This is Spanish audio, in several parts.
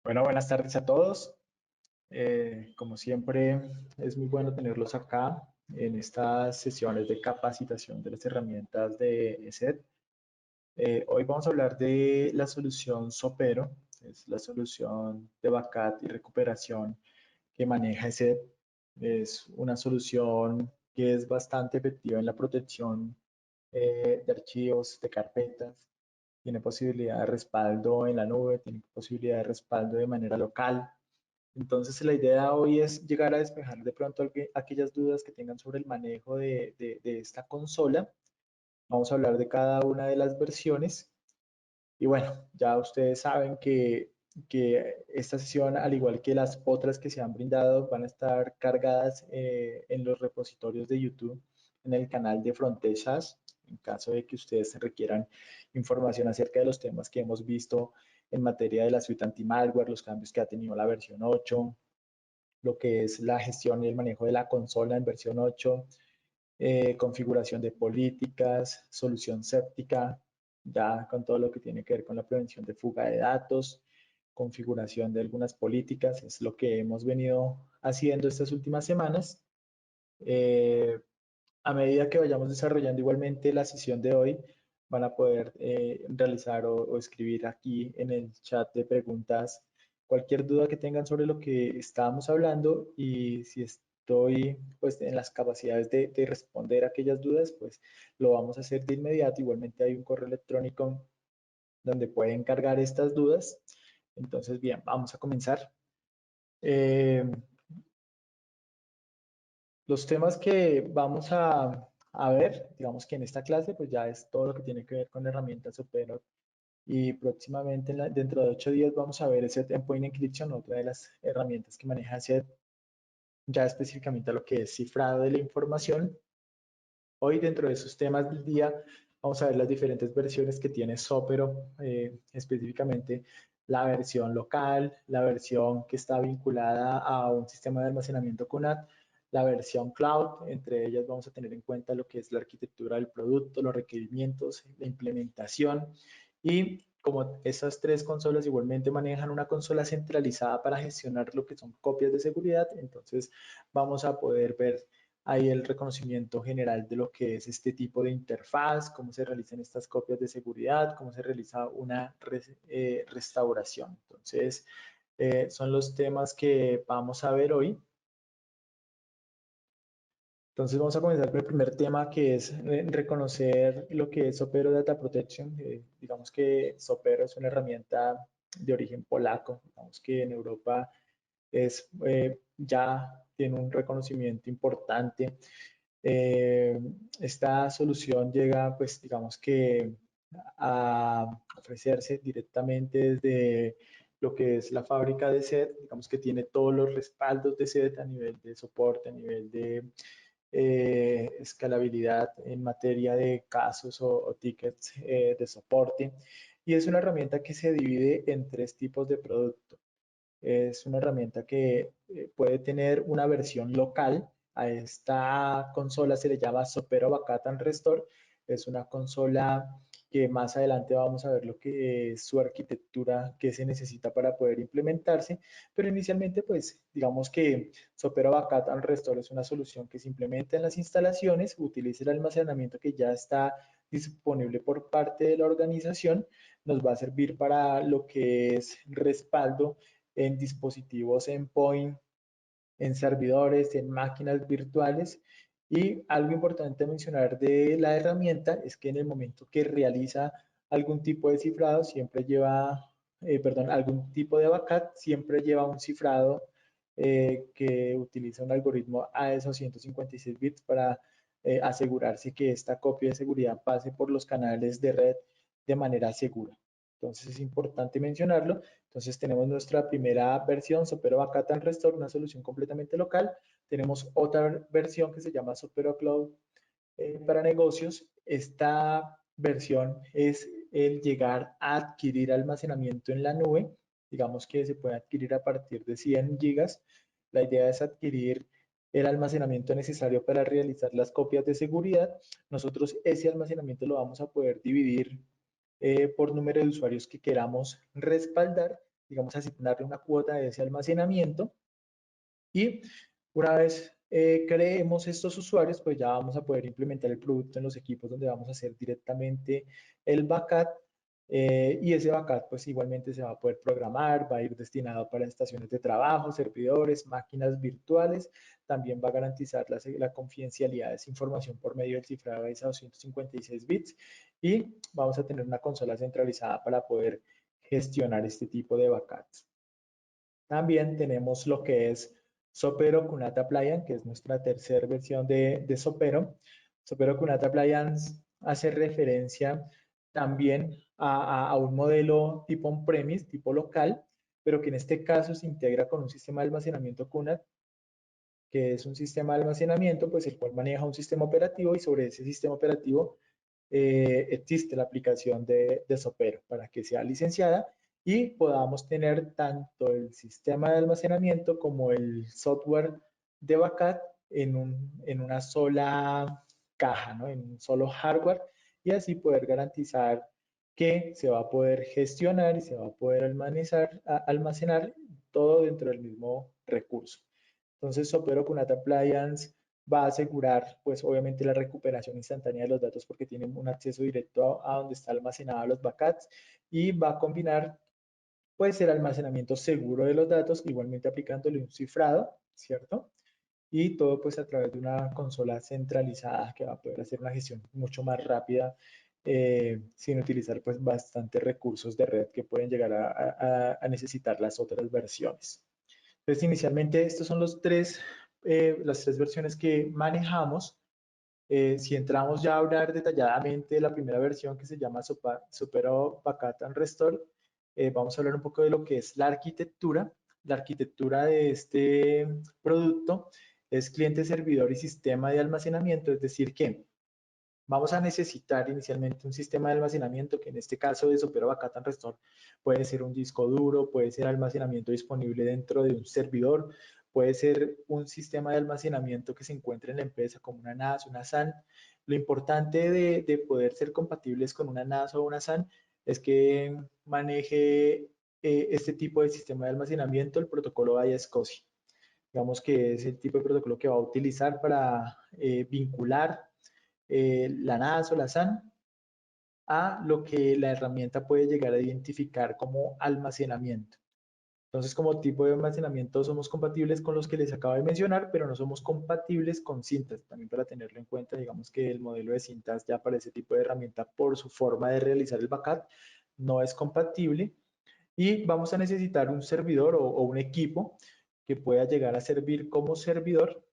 Bueno, buenas tardes a todos. Como siempre, es muy bueno tenerlos acá en estas sesiones de capacitación de las herramientas de ESET. Hoy vamos a hablar de la solución Sopero, es la solución de backup y recuperación que maneja ESET. Es una solución que es bastante efectiva en la protección de archivos, de carpetas. Tiene posibilidad de respaldo en la nube, tiene posibilidad de respaldo de manera local. Entonces, la idea hoy es llegar a despejar de pronto aquellas dudas que tengan sobre el manejo de esta consola. Vamos a hablar de cada una de las versiones. Y bueno, ya ustedes saben que esta sesión, al igual que las otras que se han brindado, van a estar cargadas en los repositorios de YouTube, en el canal de Frontesas, en caso de que ustedes requieran información acerca de los temas que hemos visto en materia de la suite anti-malware, los cambios que ha tenido la versión 8, lo que es la gestión y el manejo de la consola en versión 8, configuración de políticas, solución séptica, ya con todo lo que tiene que ver con la prevención de fuga de datos, configuración de algunas políticas, es lo que hemos venido haciendo estas últimas semanas. Eh, a medida que vayamos desarrollando igualmente la sesión de hoy, van a poder realizar o escribir aquí en el chat de preguntas cualquier duda que tengan sobre lo que estábamos hablando, y si estoy pues en las capacidades de responder aquellas dudas, pues lo vamos a hacer de inmediato. Igualmente hay un correo electrónico donde pueden cargar estas dudas. Entonces, bien, vamos a comenzar. Eh, los temas que vamos a ver, digamos que en esta clase, pues ya es todo lo que tiene que ver con herramientas Opera, y próximamente dentro de 8 días vamos a ver ese Endpoint Encryption, otra de las herramientas que maneja SET, ya específicamente a lo que es cifrado de la información. Hoy, dentro de esos temas del día, vamos a ver las diferentes versiones que tiene Sopero, específicamente la versión local, la versión que está vinculada a un sistema de almacenamiento QNAT, la versión cloud. Entre ellas vamos a tener en cuenta lo que es la arquitectura del producto, los requerimientos, la implementación. Y como esas tres consolas igualmente manejan una consola centralizada para gestionar lo que son copias de seguridad, entonces vamos a poder ver ahí el reconocimiento general de lo que es este tipo de interfaz, cómo se realizan estas copias de seguridad, cómo se realiza una restauración. Entonces, son los temas que vamos a ver hoy. Entonces vamos a comenzar con el primer tema, que es reconocer lo que es Sopero Data Protection. Digamos que Sopero es una herramienta de origen polaco. Digamos que en Europa ya tiene un reconocimiento importante. Eh, Esta solución llega, pues digamos que a ofrecerse directamente desde lo que es la fábrica de SET. Digamos que tiene todos los respaldos de SET a nivel de soporte, a nivel de escalabilidad en materia de casos o tickets de soporte. Y es una herramienta que se divide en tres tipos de producto. Es una herramienta que puede tener una versión local. A esta consola se le llama Sopero Backup and Restore. Es una consola que más adelante vamos a ver lo que es su arquitectura, que se necesita para poder implementarse. Pero inicialmente, pues digamos que Sopero Backup and Restore es una solución que se implementa en las instalaciones, utiliza el almacenamiento que ya está disponible por parte de la organización, nos va a servir para lo que es respaldo en dispositivos endpoint, en servidores, en máquinas virtuales. Y algo importante mencionar de la herramienta es que en el momento que realiza algún tipo de cifrado, siempre lleva, perdón, algún tipo de backup, siempre lleva un cifrado que utiliza un algoritmo AES 256 bits para asegurarse que esta copia de seguridad pase por los canales de red de manera segura. Entonces es importante mencionarlo. Entonces tenemos nuestra primera versión, Sopero Backup and Restore, una solución completamente local. Tenemos otra versión que se llama Sopero Cloud para negocios. Esta versión es el llegar a adquirir almacenamiento en la nube. Digamos que se puede adquirir a partir de 100 gigas. La idea es adquirir el almacenamiento necesario para realizar las copias de seguridad. Nosotros ese almacenamiento lo vamos a poder dividir por número de usuarios que queramos respaldar, digamos, asignarle una cuota de ese almacenamiento y una vez creemos estos usuarios, pues ya vamos a poder implementar el producto en los equipos donde vamos a hacer directamente el backup y ese backup pues igualmente se va a poder programar, va a ir destinado para estaciones de trabajo, servidores, máquinas virtuales, también va a garantizar la confidencialidad de esa información por medio del cifrado de ISA 256 bits y vamos a tener una consola centralizada para poder gestionar este tipo de backups. También tenemos lo que es Sopero Kunata Appliance, que es nuestra tercera versión de Sopero. Sopero Kunata Appliance hace referencia también a un modelo tipo on-premise, tipo local, pero que en este caso se integra con un sistema de almacenamiento QNAP, que es un sistema de almacenamiento, pues el cual maneja un sistema operativo y sobre ese sistema operativo existe la aplicación de Sopero para que sea licenciada y podamos tener tanto el sistema de almacenamiento como el software de backup en una sola caja, ¿no? En un solo hardware y así poder garantizar que se va a poder gestionar y se va a poder almacenar todo dentro del mismo recurso. Entonces, Sopero Kunata Appliance va a asegurar, pues obviamente la recuperación instantánea de los datos porque tiene un acceso directo a donde está almacenado los backups y va a combinar, pues, el almacenamiento seguro de los datos, igualmente aplicándole un cifrado, ¿cierto? Y todo, pues, a través de una consola centralizada que va a poder hacer una gestión mucho más rápida sin utilizar, pues, bastantes recursos de red que pueden llegar a necesitar las otras versiones. Entonces, inicialmente, estos son las tres versiones que manejamos. Si entramos ya a hablar detalladamente de la primera versión que se llama Supero Backup and Restore, vamos a hablar un poco de lo que es la arquitectura. La arquitectura de este producto es cliente, servidor y sistema de almacenamiento, es decir, que vamos a necesitar inicialmente un sistema de almacenamiento, que en este caso de Sopero Backup and Restore puede ser un disco duro, puede ser almacenamiento disponible dentro de un servidor, puede ser un sistema de almacenamiento que se encuentre en la empresa como una NAS, una SAN. Lo importante de poder ser compatibles con una NAS o una SAN es que maneje este tipo de sistema de almacenamiento, el protocolo ISCSI. Digamos que es el tipo de protocolo que va a utilizar para vincular la NAS o la SAN a lo que la herramienta puede llegar a identificar como almacenamiento. Entonces, como tipo de almacenamiento somos compatibles con los que les acabo de mencionar, pero no somos compatibles con cintas. También para tenerlo en cuenta, digamos que el modelo de cintas ya para ese tipo de herramienta, por su forma de realizar el backup, no es compatible. Y vamos a necesitar un servidor o un equipo que pueda llegar a servir como servidor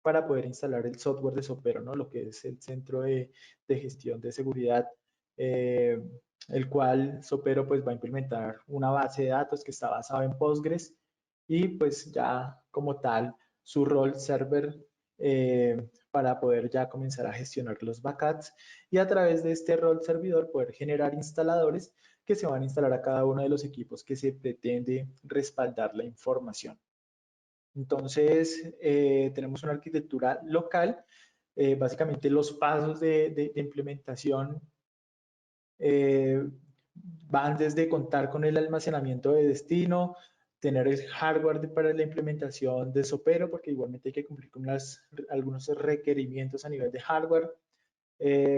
para poder instalar el software de Sopero, ¿no? Lo que es el centro de gestión de seguridad, eh, el cual Sopero pues va a implementar una base de datos que está basada en Postgres y pues ya como tal su rol server para poder ya comenzar a gestionar los backups y a través de este rol servidor poder generar instaladores que se van a instalar a cada uno de los equipos que se pretende respaldar la información. Entonces, tenemos una arquitectura local. Básicamente, los pasos de implementación eh, van desde contar con el almacenamiento de destino, tener el hardware para la implementación de Sopero, porque igualmente hay que cumplir con algunos requerimientos a nivel de hardware.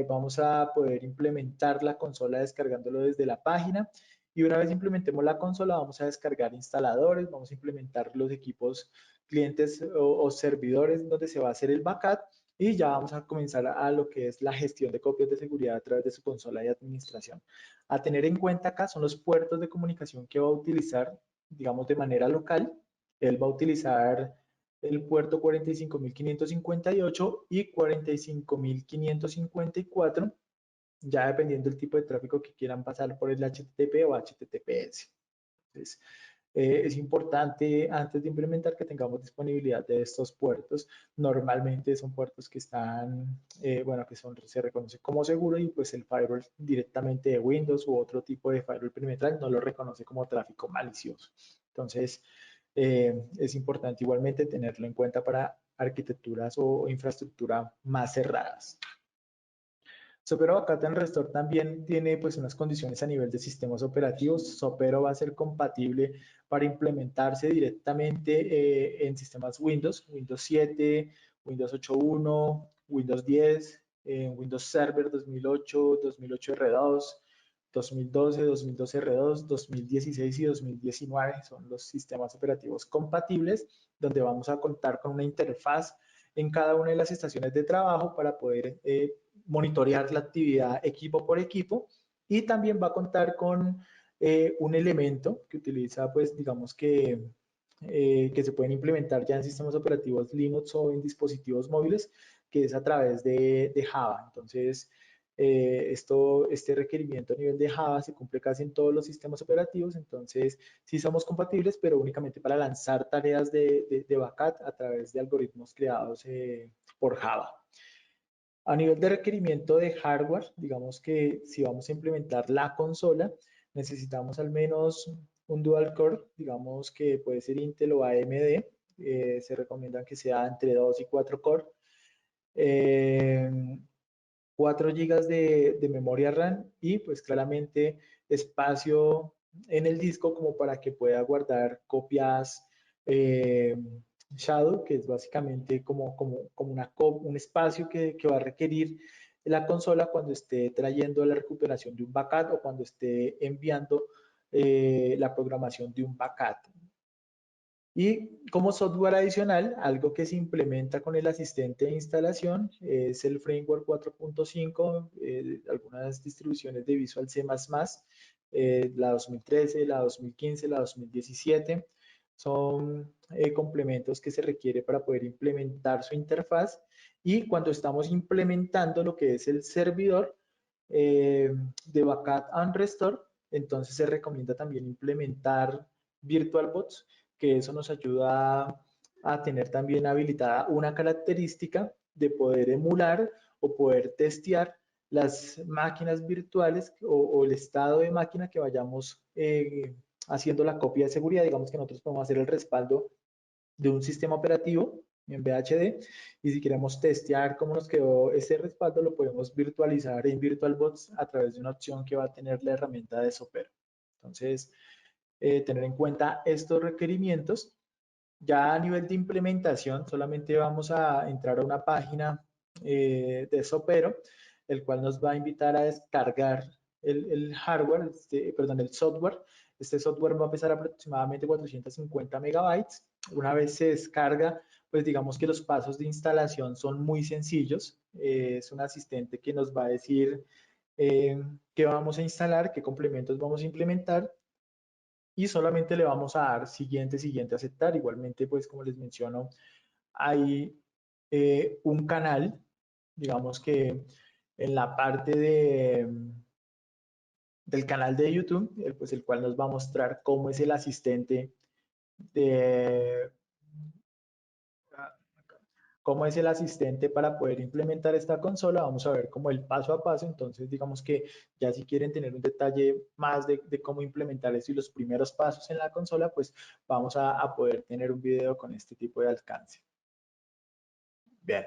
Vamos a poder implementar la consola descargándolo desde la página y una vez implementemos la consola vamos a descargar instaladores, vamos a implementar los equipos clientes o servidores donde se va a hacer el backup y ya vamos a comenzar a lo que es la gestión de copias de seguridad a través de su consola de administración. A tener en cuenta acá son los puertos de comunicación que va a utilizar, digamos, de manera local. Él va a utilizar el puerto 45.558 y 45.554, ya dependiendo del tipo de tráfico que quieran pasar por el HTTP o HTTPS. Entonces, es importante antes de implementar que tengamos disponibilidad de estos puertos. Normalmente son puertos que están, bueno, se reconoce como seguro y pues el firewall directamente de Windows u otro tipo de firewall perimetral no lo reconoce como tráfico malicioso. Entonces, es importante igualmente tenerlo en cuenta para arquitecturas o infraestructura más cerradas. Sopero Backup Restore también tiene pues unas condiciones a nivel de sistemas operativos. Sopero va a ser compatible para implementarse directamente en sistemas Windows, Windows 7, Windows 8.1, Windows 10, Windows Server 2008, 2008 R2, 2012, 2012 R2, 2016 y 2019 son los sistemas operativos compatibles, donde vamos a contar con una interfaz en cada una de las estaciones de trabajo para poder monitorear la actividad equipo por equipo, y también va a contar con un elemento que utiliza, pues digamos que se pueden implementar ya en sistemas operativos Linux o en dispositivos móviles, que es a través de Java. Entonces, este requerimiento a nivel de Java se cumple casi en todos los sistemas operativos, entonces sí somos compatibles, pero únicamente para lanzar tareas de backup a través de algoritmos creados por Java. A nivel de requerimiento de hardware, digamos que si vamos a implementar la consola, necesitamos al menos un dual core, digamos que puede ser Intel o AMD, se recomienda que sea entre 2 y 4 core, eh, 4 GB de memoria RAM y pues claramente espacio en el disco como para que pueda guardar copias eh, Shadow, que es básicamente un espacio que va a requerir la consola cuando esté trayendo la recuperación de un backup o cuando esté enviando la programación de un backup. Y como software adicional, algo que se implementa con el asistente de instalación es el Framework 4.5, algunas distribuciones de Visual C++, la 2013, la 2015, la 2017. Son complementos que se requiere para poder implementar su interfaz. Y cuando estamos implementando lo que es el servidor de Backup and Restore, entonces se recomienda también implementar VirtualBox, que eso nos ayuda a tener también habilitada una característica de poder emular o poder testear las máquinas virtuales o el estado de máquina que vayamos haciendo la copia de seguridad. Digamos que nosotros podemos hacer el respaldo de un sistema operativo en VHD, y si queremos testear cómo nos quedó ese respaldo, lo podemos virtualizar en VirtualBox a través de una opción que va a tener la herramienta de Sopero. Entonces, tener en cuenta estos requerimientos. Ya a nivel de implementación, solamente vamos a entrar a una página de Sopero, el cual nos va a invitar a descargar el hardware, perdón, el software. Este software va a pesar aproximadamente 450 megabytes. Una vez se descarga, pues digamos que los pasos de instalación son muy sencillos. Es un asistente que nos va a decir qué vamos a instalar, qué complementos vamos a implementar, y solamente le vamos a dar siguiente, siguiente, aceptar. Igualmente, pues como les menciono, hay un canal, digamos que en la parte del canal de YouTube, pues el cual nos va a mostrar cómo es el asistente de, cómo es el asistente para poder implementar esta consola. Vamos a ver como el paso a paso. Entonces, digamos que ya si quieren tener un detalle más de cómo implementar esto y los primeros pasos en la consola, pues vamos a poder tener un video con este tipo de alcance. Bien.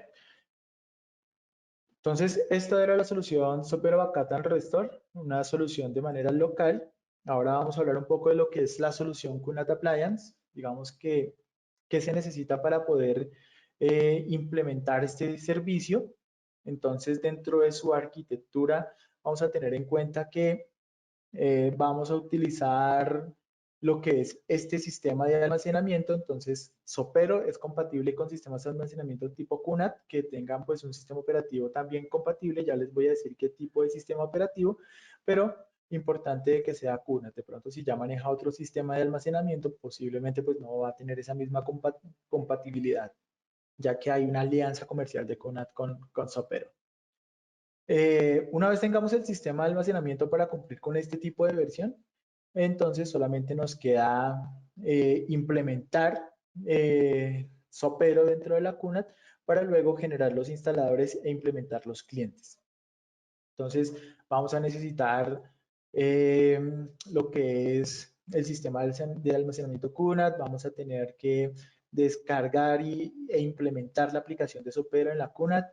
Entonces, esta era la solución Sopero Backup and Restore, una solución de manera local. Ahora vamos a hablar un poco de lo que es la solución QNAP Appliance. Digamos que, ¿qué se necesita para poder implementar este servicio? Entonces, dentro de su arquitectura, vamos a tener en cuenta que vamos a utilizar lo que es este sistema de almacenamiento. Entonces, Sopero es compatible con sistemas de almacenamiento tipo QNAP que tengan pues un sistema operativo también compatible. Ya les voy a decir qué tipo de sistema operativo, pero importante que sea QNAP. De pronto, si ya maneja otro sistema de almacenamiento, posiblemente pues no va a tener esa misma compatibilidad, ya que hay una alianza comercial de QNAP con Sopero. Una vez tengamos el sistema de almacenamiento para cumplir con este tipo de versión, entonces solamente nos queda implementar Sopero dentro de la QNAP para luego generar los instaladores e implementar los clientes. Entonces vamos a necesitar eh, lo que es el sistema de almacenamiento QNAP. Vamos a tener que descargar e implementar la aplicación de Sopero en la QNAP.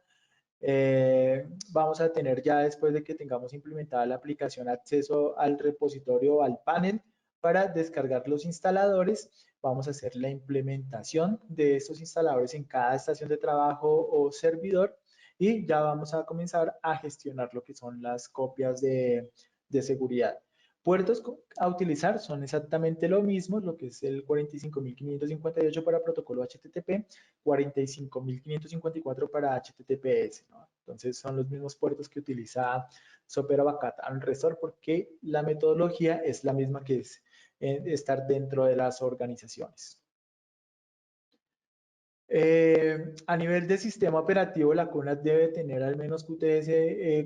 Vamos a tener ya después de que tengamos implementada la aplicación acceso al repositorio o al panel para descargar los instaladores. Vamos a hacer la implementación de estos instaladores en cada estación de trabajo o servidor y ya vamos a comenzar a gestionar lo que son las copias de seguridad. Puertos a utilizar son exactamente lo mismo, lo que es el 45558 para protocolo HTTP, 45554 para HTTPS, ¿no? Entonces son los mismos puertos que utiliza Sopera Backup and Restore porque la metodología es la misma que es estar dentro de las organizaciones. A nivel de sistema operativo, la CUNAT debe tener al menos QTS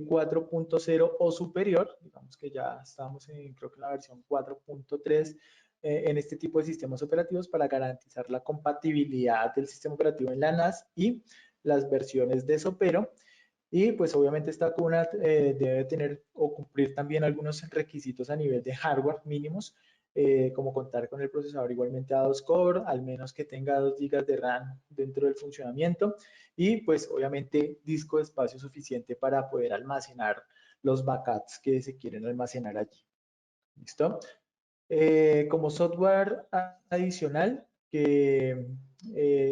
4.0 o superior. Digamos que ya estamos en, creo que la versión 4.3 en este tipo de sistemas operativos para garantizar la compatibilidad del sistema operativo en la NAS y las versiones de Sopero. Y pues obviamente esta CUNAT debe tener o cumplir también algunos requisitos a nivel de hardware mínimos, como contar con el procesador igualmente A2 Core, al menos que tenga 2 GB de RAM dentro del funcionamiento y pues obviamente disco de espacio suficiente para poder almacenar los backups que se quieren almacenar allí. ¿Listo? Como software adicional que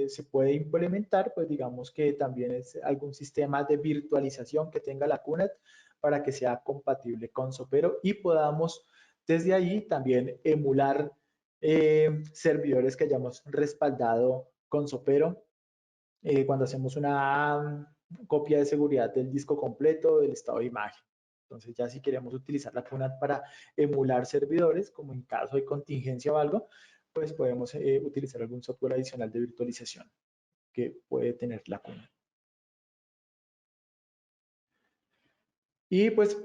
se puede implementar, pues digamos que también es algún sistema de virtualización que tenga la QNAT para que sea compatible con Sopero y podamos desde ahí también emular servidores que hayamos respaldado con Sopero cuando hacemos una copia de seguridad del disco completo, del estado de imagen. Entonces ya si queremos utilizar la QNAT para emular servidores, como en caso de contingencia o algo, pues podemos utilizar algún software adicional de virtualización que puede tener la QNAT. Y pues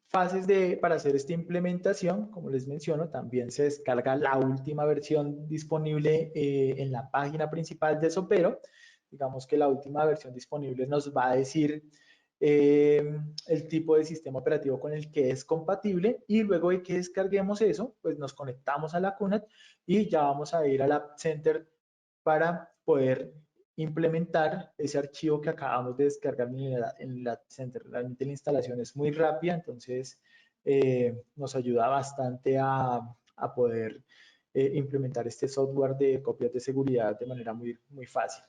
fases para hacer esta implementación, como les menciono, también se descarga la última versión disponible en la página principal de Sopero. Digamos que la última versión disponible nos va a decir el tipo de sistema operativo con el que es compatible y luego de que descarguemos eso, pues nos conectamos a la QNAT y ya vamos a ir al App Center para poder implementar ese archivo que acabamos de descargar en la Center. Realmente la instalación es muy rápida, entonces nos ayuda bastante a poder implementar este software de copias de seguridad de manera muy fácil.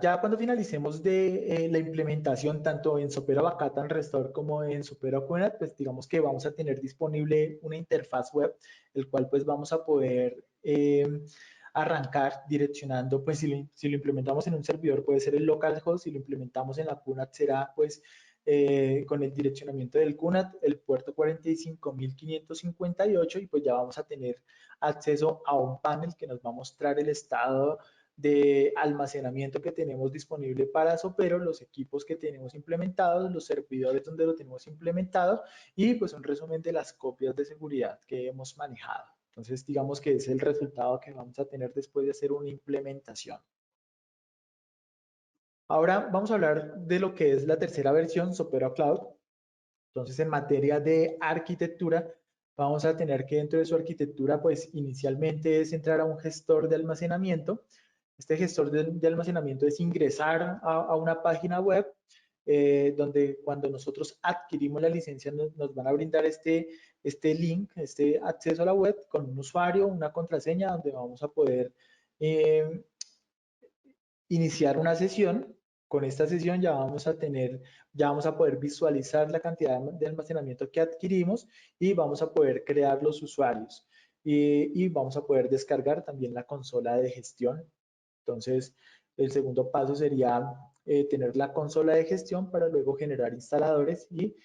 Ya cuando finalicemos de la implementación tanto en Sopera Backup and Restore como en Sopera QNAT, pues digamos que vamos a tener disponible una interfaz web, el cual pues vamos a poder arrancar direccionando, pues si lo implementamos en un servidor puede ser el localhost, si lo implementamos en la QNAT será pues con el direccionamiento del QNAT, el puerto 45558 y pues ya vamos a tener acceso a un panel que nos va a mostrar el estado de almacenamiento que tenemos disponible para Sopero, los equipos que tenemos implementados, los servidores donde lo tenemos implementado y pues un resumen de las copias de seguridad que hemos manejado. Entonces digamos que es el resultado que vamos a tener después de hacer una implementación. Ahora vamos a hablar de lo que es la tercera versión, Sopero Cloud. Entonces en materia de arquitectura, vamos a tener que dentro de su arquitectura, pues inicialmente es entrar a un gestor de almacenamiento. Este gestor de almacenamiento es ingresar a una página web donde cuando nosotros adquirimos la licencia nos van a brindar este link, este acceso a la web con un usuario, una contraseña donde vamos a poder eh, iniciar una sesión. Con esta sesión ya vamos a poder visualizar la cantidad de almacenamiento que adquirimos y vamos a poder crear los usuarios. Y vamos a poder descargar también la consola de gestión. Entonces, el segundo paso sería tener la consola de gestión para luego generar instaladores e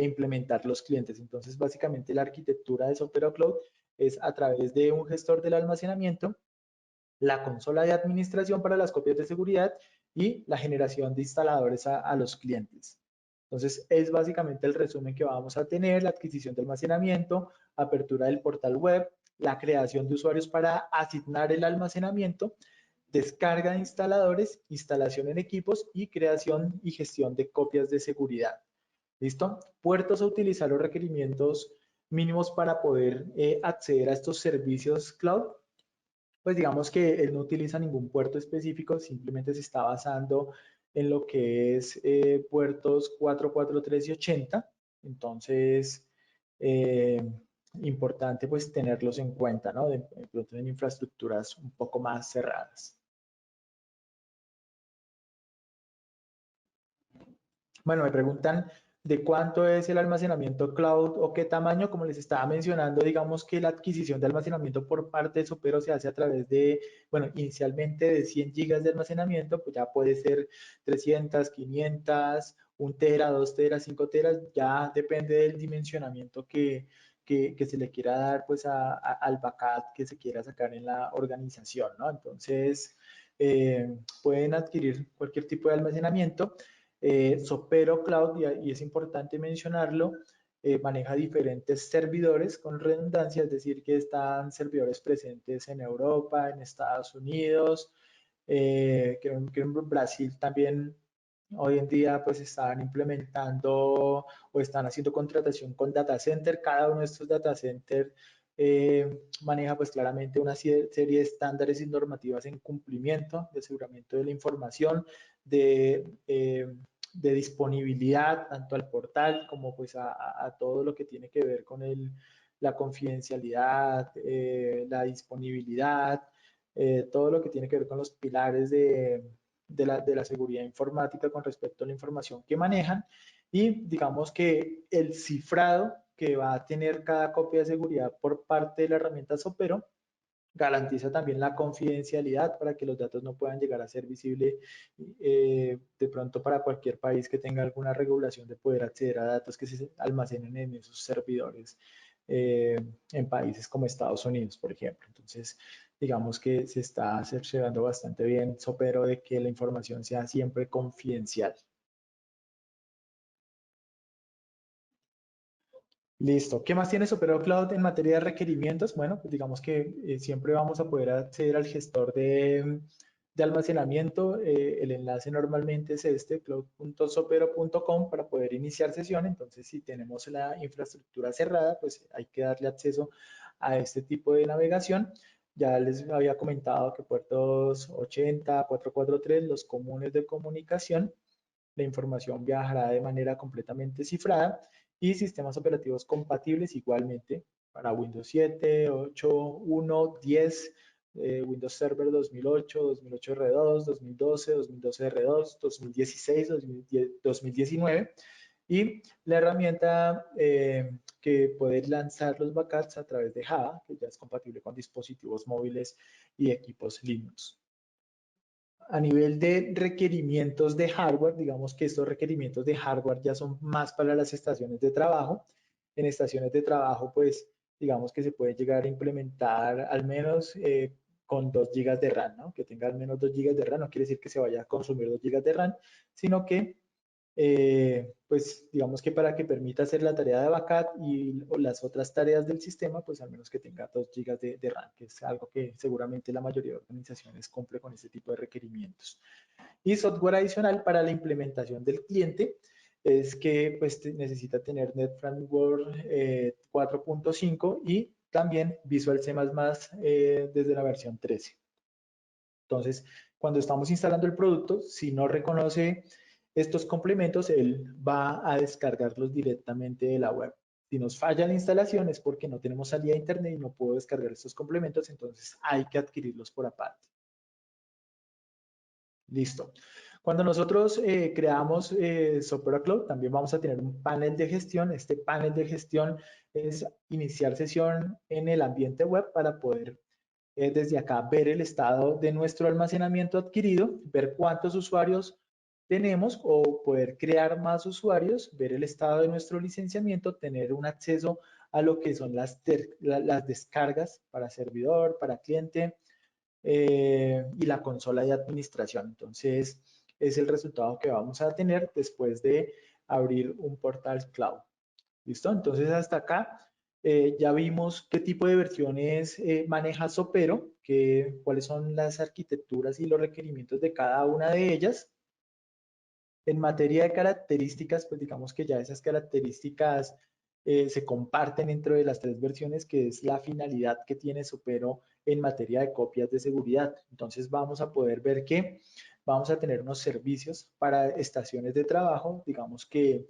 implementar los clientes. Entonces, básicamente la arquitectura de Sopero Cloud es a través de un gestor del almacenamiento, la consola de administración para las copias de seguridad y la generación de instaladores a los clientes. Entonces, es básicamente el resumen que vamos a tener, la adquisición de almacenamiento, apertura del portal web, la creación de usuarios para asignar el almacenamiento, descarga de instaladores, instalación en equipos y creación y gestión de copias de seguridad. ¿Listo? Puertos a utilizar los requerimientos mínimos para poder acceder a estos servicios cloud. pues digamos que él no utiliza ningún puerto específico, simplemente se está basando en lo que es puertos 443 y 80. Entonces, eh, importante pues tenerlos en cuenta, ¿no? De pronto en infraestructuras un poco más cerradas. Bueno, me preguntan de cuánto es el almacenamiento cloud o qué tamaño. Como les estaba mencionando, digamos que la adquisición de almacenamiento por parte de Sopero se hace a través de, bueno, inicialmente de 100 gigas de almacenamiento, pues ya puede ser 300, 500, 1 tera, 2 teras, 5 teras, ya depende del dimensionamiento que se le quiera dar pues al backup que se quiera sacar en la organización, ¿no? Entonces, pueden adquirir cualquier tipo de almacenamiento. Sopero Cloud, y es importante mencionarlo, maneja diferentes servidores con redundancia, es decir, que están servidores presentes en Europa, en Estados Unidos, que en Brasil también hoy en día pues están implementando o están haciendo contratación con data center. Cada uno de estos data center maneja pues claramente una serie de estándares y normativas en cumplimiento de aseguramiento de la información, de disponibilidad tanto al portal como pues a todo lo que tiene que ver con la confidencialidad, la disponibilidad, todo lo que tiene que ver con los pilares de la seguridad informática con respecto a la información que manejan, y digamos que el cifrado que va a tener cada copia de seguridad por parte de la herramienta Sopero garantiza también la confidencialidad para que los datos no puedan llegar a ser visibles de pronto para cualquier país que tenga alguna regulación de poder acceder a datos que se almacenen en esos servidores eh, en países como Estados Unidos, por ejemplo. Entonces, digamos que se está cerciorando bastante bien, Sopero, de que la información sea siempre confidencial. Listo. ¿Qué más tiene Superior Cloud en materia de requerimientos? Bueno, pues digamos que siempre vamos a poder acceder al gestor de almacenamiento. El enlace normalmente es este, cloud.sopero.com, para poder iniciar sesión. Entonces, si tenemos la infraestructura cerrada, pues hay que darle acceso a este tipo de navegación. Ya les había comentado que puertos 80, 443, los comunes de comunicación, la información viajará de manera completamente cifrada, y sistemas operativos compatibles igualmente para Windows 7, 8, 1, 10, Windows Server 2008, 2008 R2, 2012, 2012 R2, 2016, 2019, y la herramienta que puede lanzar los backups a través de Java, que ya es compatible con dispositivos móviles y equipos Linux. A nivel de requerimientos de hardware, digamos que estos requerimientos de hardware ya son más para las estaciones de trabajo. En estaciones de trabajo, pues, digamos que se puede llegar a implementar al menos con 2 GB de RAM, ¿no? Que tenga al menos 2 GB de RAM, no quiere decir que se vaya a consumir 2 GB de RAM, sino que pues digamos que para que permita hacer la tarea de backup y las otras tareas del sistema, pues al menos que tenga 2 GB de RAM, que es algo que seguramente la mayoría de organizaciones cumple con este tipo de requerimientos. Y software adicional para la implementación del cliente es que pues necesita tener Net Framework 4.5 y también Visual C++ desde la versión 13. Entonces, cuando estamos instalando el producto, si no reconoce estos complementos, él va a descargarlos directamente de la web. Si nos falla la instalación es porque no tenemos salida a internet y no puedo descargar estos complementos, entonces hay que adquirirlos por aparte. Listo. Cuando nosotros creamos Sopra Cloud, también vamos a tener un panel de gestión. Este panel de gestión es iniciar sesión en el ambiente web para poder desde acá ver el estado de nuestro almacenamiento adquirido, ver cuántos usuarios tenemos o poder crear más usuarios, ver el estado de nuestro licenciamiento, tener un acceso a lo que son las descargas para servidor, para cliente y la consola de administración. Entonces, es el resultado que vamos a tener después de abrir un portal cloud. ¿Listo? Entonces, hasta acá ya vimos qué tipo de versiones maneja Sopero, cuáles son las arquitecturas y los requerimientos de cada una de ellas. En materia de características, pues digamos que ya esas características se comparten dentro de las tres versiones, que es la finalidad que tiene Sopero en materia de copias de seguridad. Entonces vamos a poder ver que vamos a tener unos servicios para estaciones de trabajo, digamos que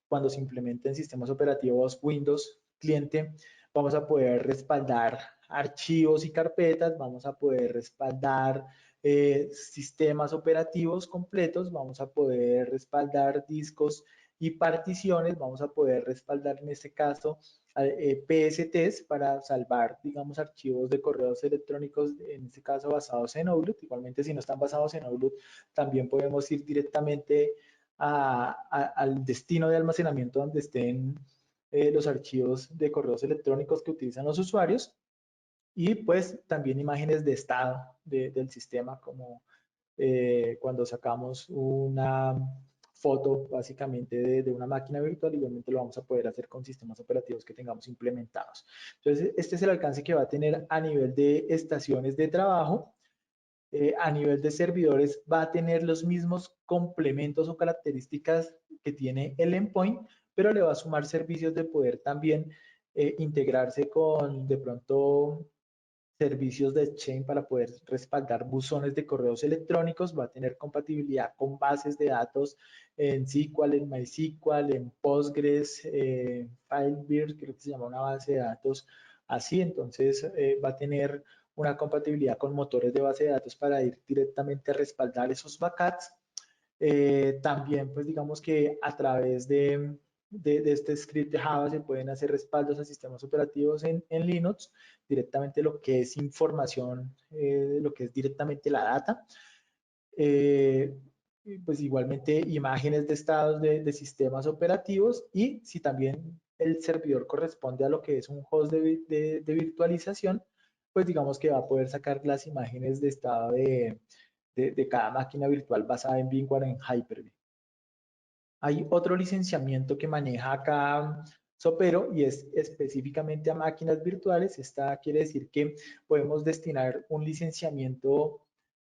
cuando se implementen sistemas operativos Windows cliente, vamos a poder respaldar archivos y carpetas, vamos a poder respaldar sistemas operativos completos, vamos a poder respaldar discos y particiones, vamos a poder respaldar en este caso PSTs para salvar, digamos, archivos de correos electrónicos, en este caso basados en Outlook. Igualmente, si no están basados en Outlook, también podemos ir directamente al destino de almacenamiento donde estén los archivos de correos electrónicos que utilizan los usuarios y pues también imágenes de estado del sistema como cuando sacamos una foto básicamente de una máquina virtual, igualmente lo vamos a poder hacer con sistemas operativos que tengamos implementados. Entonces, este es el alcance que va a tener a nivel de estaciones de trabajo. A nivel de servidores va a tener los mismos complementos o características que tiene el endpoint, pero le va a sumar servicios de poder también integrarse con de pronto servicios de Exchange para poder respaldar buzones de correos electrónicos, va a tener compatibilidad con bases de datos en SQL, en MySQL, en Postgres, Firebird, creo que se llama una base de datos así, entonces va a tener una compatibilidad con motores de base de datos para ir directamente a respaldar esos backups. También, pues digamos que a través de este script de Java se pueden hacer respaldos a sistemas operativos en Linux, directamente lo que es información, lo que es directamente la data. Eh, pues igualmente imágenes de estados de sistemas operativos y si también el servidor corresponde a lo que es un host de virtualización, pues digamos que va a poder sacar las imágenes de estado de cada máquina virtual basada en VMware en Hyper-V. Hay otro licenciamiento que maneja acá Sopero y es específicamente a máquinas virtuales. Esta quiere decir que podemos destinar un licenciamiento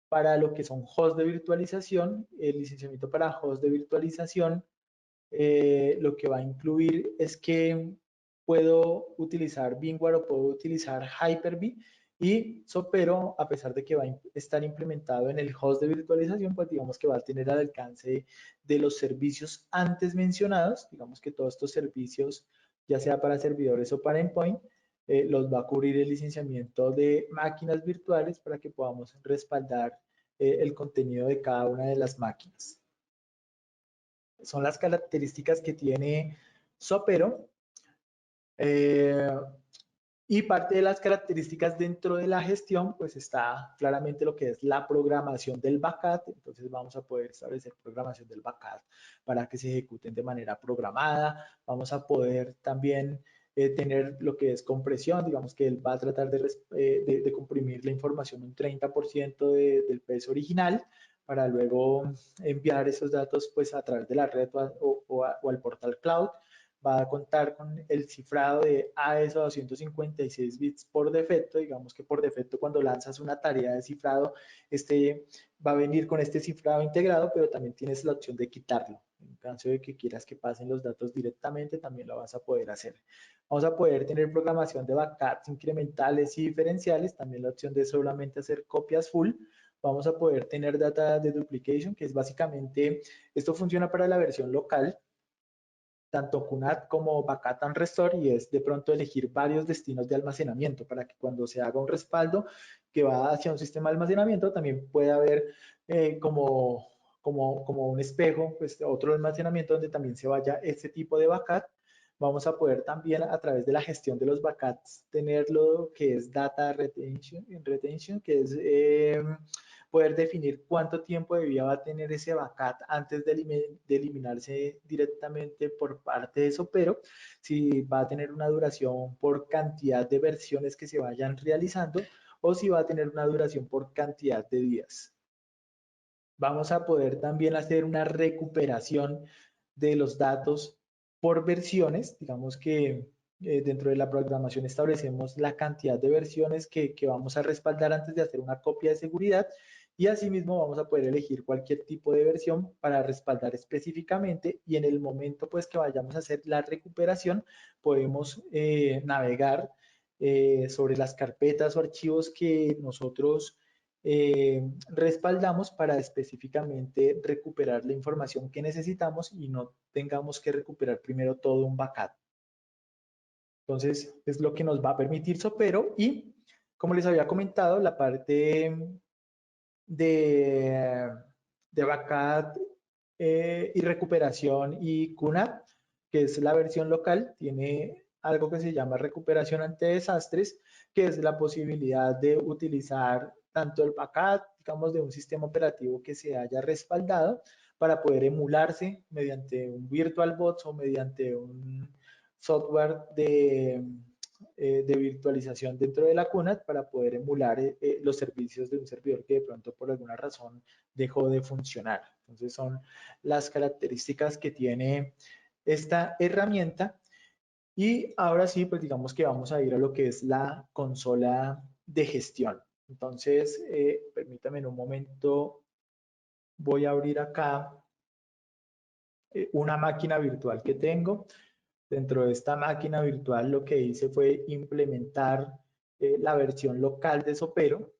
para lo que son hosts de virtualización. El licenciamiento para hosts de virtualización lo que va a incluir es que puedo utilizar VMware o puedo utilizar Hyper-V y Sopero, a pesar de que va a estar implementado en el host de virtualización, pues digamos que va a tener al alcance de los servicios antes mencionados, digamos que todos estos servicios, ya sea para servidores o para endpoint, los va a cubrir el licenciamiento de máquinas virtuales para que podamos respaldar el contenido de cada una de las máquinas. Son las características que tiene Sopero. Eh, y parte de las características dentro de la gestión, pues está claramente lo que es la programación del backup. Entonces vamos a poder establecer programación del backup para que se ejecuten de manera programada. Vamos a poder también tener lo que es compresión. Digamos que él va a tratar de comprimir la información un 30% del peso original para luego enviar esos datos pues a través de la red o al portal cloud. Va a contar con el cifrado de AES a 256 bits por defecto. Digamos que por defecto cuando lanzas una tarea de cifrado, este va a venir con este cifrado integrado, pero también tienes la opción de quitarlo. En caso de que quieras que pasen los datos directamente, también lo vas a poder hacer. Vamos a poder tener programación de backups incrementales y diferenciales, también la opción de solamente hacer copias full. Vamos a poder tener data de duplication, que es básicamente, esto funciona para la versión local, tanto QNAP como Backup and Restore, y es de pronto elegir varios destinos de almacenamiento para que cuando se haga un respaldo que va hacia un sistema de almacenamiento también pueda haber como un espejo, pues otro almacenamiento donde también se vaya este tipo de backup. Vamos a poder también a través de la gestión de los backups tener lo que es data retention que es poder definir cuánto tiempo de vida va a tener ese backup antes de eliminarse directamente por parte de Sopero, si va a tener una duración por cantidad de versiones que se vayan realizando o si va a tener una duración por cantidad de días. Vamos a poder también hacer una recuperación de los datos por versiones, digamos que dentro de la programación establecemos la cantidad de versiones que vamos a respaldar antes de hacer una copia de seguridad y asimismo vamos a poder elegir cualquier tipo de versión para respaldar específicamente y en el momento pues que vayamos a hacer la recuperación podemos navegar sobre las carpetas o archivos que nosotros respaldamos para específicamente recuperar la información que necesitamos y no tengamos que recuperar primero todo un backup. Entonces, es lo que nos va a permitir Sopero y, como les había comentado, la parte de, de backup y recuperación y QNAP, que es la versión local, tiene algo que se llama recuperación ante desastres, que es la posibilidad de utilizar tanto el backup, digamos, de un sistema operativo que se haya respaldado para poder emularse mediante un VirtualBox o mediante un software de virtualización dentro de la QNAP para poder emular los servicios de un servidor que de pronto por alguna razón dejó de funcionar. Entonces son las características que tiene esta herramienta. Y ahora sí, pues digamos que vamos a ir a lo que es la consola de gestión. Entonces, permítame un momento, voy a abrir acá una máquina virtual que tengo. Dentro de esta máquina virtual lo que hice fue implementar la versión local de Sopero,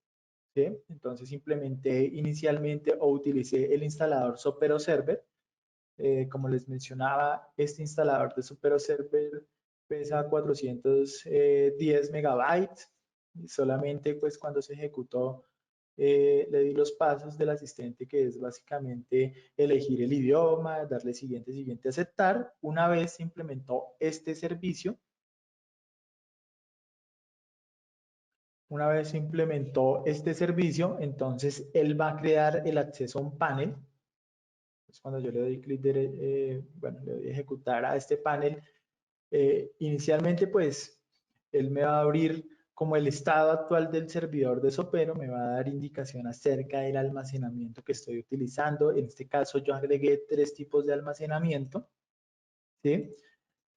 ¿sí? Entonces implementé inicialmente o utilicé el instalador Sopero Server. Como les mencionaba, este instalador de Sopero Server pesa 410 megabytes. Y solamente pues cuando se ejecutó le di los pasos del asistente, que es básicamente elegir el idioma, darle siguiente, siguiente, aceptar. Una vez se implementó este servicio, una vez se implementó este servicio, entonces él va a crear el acceso a un panel. Pues cuando yo le doy clic, bueno, le doy a ejecutar a este panel, inicialmente pues él me va a abrir como el estado actual del servidor de Sopero, me va a dar indicación acerca del almacenamiento que estoy utilizando. En este caso yo agregué 3 tipos de almacenamiento, ¿sí?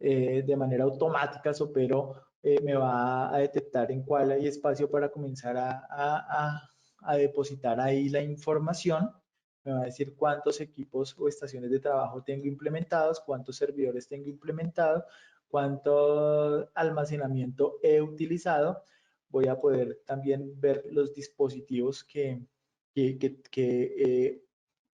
De manera automática Sopero me va a detectar en cuál hay espacio para comenzar a depositar ahí la información. Me va a decir cuántos equipos o estaciones de trabajo tengo implementados, cuántos servidores tengo implementados, cuánto almacenamiento he utilizado. Voy a poder también ver los dispositivos que he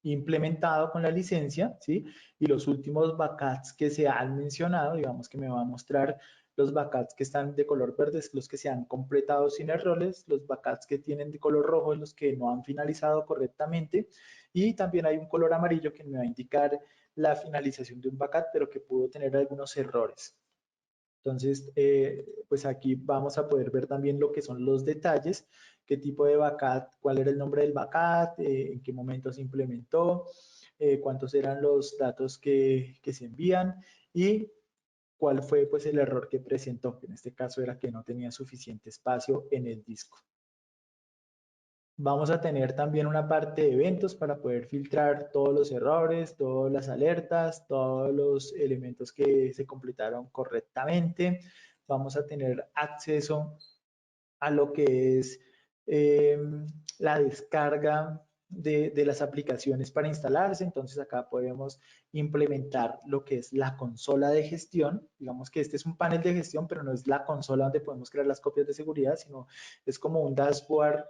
implementado con la licencia, ¿sí? Y los últimos backups que se han mencionado, digamos que me va a mostrar los backups que están de color verde, los que se han completado sin errores, los backups que tienen de color rojo, los que no han finalizado correctamente, y también hay un color amarillo que me va a indicar la finalización de un backup, pero que pudo tener algunos errores. Entonces, pues aquí vamos a poder ver también lo que son los detalles, qué tipo de backup, cuál era el nombre del backup, en qué momento se implementó, cuántos eran los datos que se envían y cuál fue pues el error que presentó, que en este caso era que no tenía suficiente espacio en el disco. Vamos a tener también una parte de eventos para poder filtrar todos los errores, todas las alertas, todos los elementos que se completaron correctamente. Vamos a tener acceso a lo que es eh, la descarga de las aplicaciones para instalarse. Entonces acá podemos implementar lo que es la consola de gestión. Digamos que este es un panel de gestión, pero no es la consola donde podemos crear las copias de seguridad, sino es como un dashboard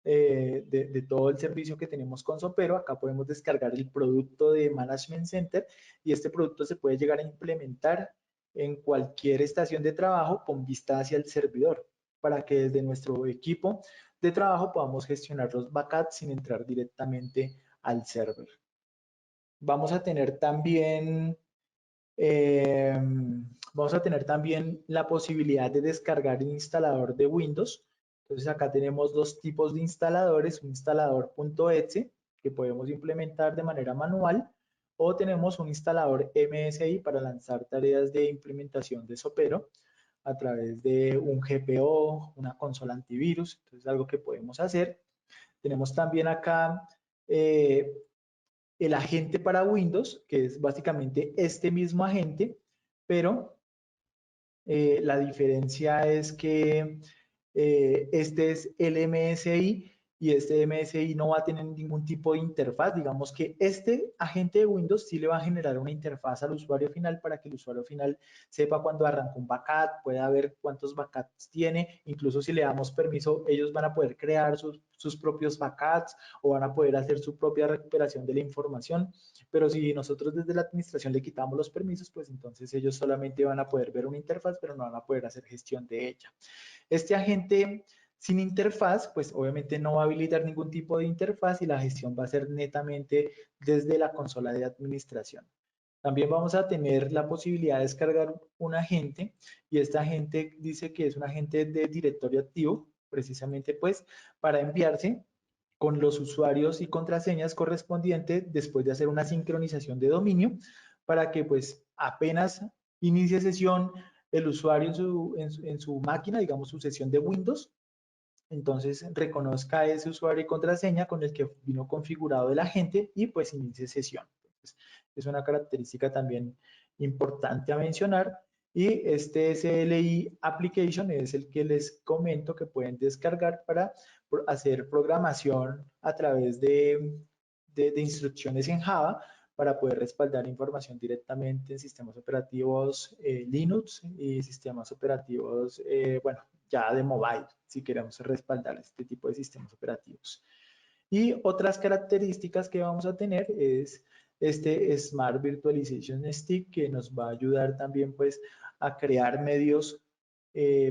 de todo el servicio que tenemos con Sopero. Acá podemos descargar el producto de Management Center y este producto se puede llegar a implementar en cualquier estación de trabajo con vista hacia el servidor, para que desde nuestro equipo de trabajo podamos gestionar los backups sin entrar directamente al server. Vamos a tener también eh, la posibilidad de descargar el instalador de Windows. Entonces acá tenemos 2 tipos de instaladores, un instalador .exe que podemos implementar de manera manual, o tenemos un instalador MSI para lanzar tareas de implementación de Sopero a través de un GPO, una consola antivirus. Entonces algo que podemos hacer. Tenemos también acá eh, el agente para Windows, que es básicamente este mismo agente, pero la diferencia es que este es el MSI y este MSI no va a tener ningún tipo de interfaz. Digamos que este agente de Windows sí le va a generar una interfaz al usuario final para que el usuario final sepa cuando arranca un backup, pueda ver cuántos backups tiene, incluso si le damos permiso, ellos van a poder crear sus propios backups o van a poder hacer su propia recuperación de la información. Pero si nosotros desde la administración le quitamos los permisos, pues entonces ellos solamente van a poder ver una interfaz, pero no van a poder hacer gestión de ella. Este agente sin interfaz, pues obviamente no va a habilitar ningún tipo de interfaz y la gestión va a ser netamente desde la consola de administración. También vamos a tener la posibilidad de descargar un agente y este agente dice que es un agente de directorio activo, precisamente pues para enviarse con los usuarios y contraseñas correspondientes después de hacer una sincronización de dominio para que pues apenas inicie sesión el usuario en su máquina, digamos su sesión de Windows, entonces reconozca ese usuario y contraseña con el que vino configurado el agente y pues inicie sesión. Entonces, es una característica también importante a mencionar. Y este SLI Application es el que les comento que pueden descargar para hacer programación a través de instrucciones en Java para poder respaldar información directamente en sistemas operativos Linux y sistemas operativos, bueno, ya de mobile, si queremos respaldar este tipo de sistemas operativos. Y otras características que vamos a tener es este Smart Virtualization Stick que nos va a ayudar también pues a crear medios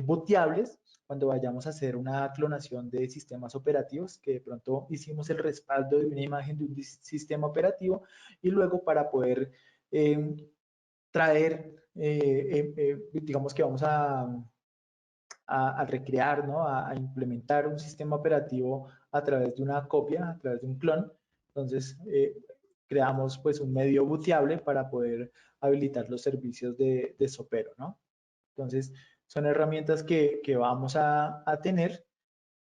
booteables cuando vayamos a hacer una clonación de sistemas operativos, que de pronto hicimos el respaldo de una imagen de un sistema operativo y luego para poder traer, digamos que vamos a recrear, ¿no? A implementar un sistema operativo a través de una copia, a través de un clon. Entonces, creamos pues un medio booteable para poder habilitar los servicios de Sopero, ¿no? Entonces, son herramientas que vamos a tener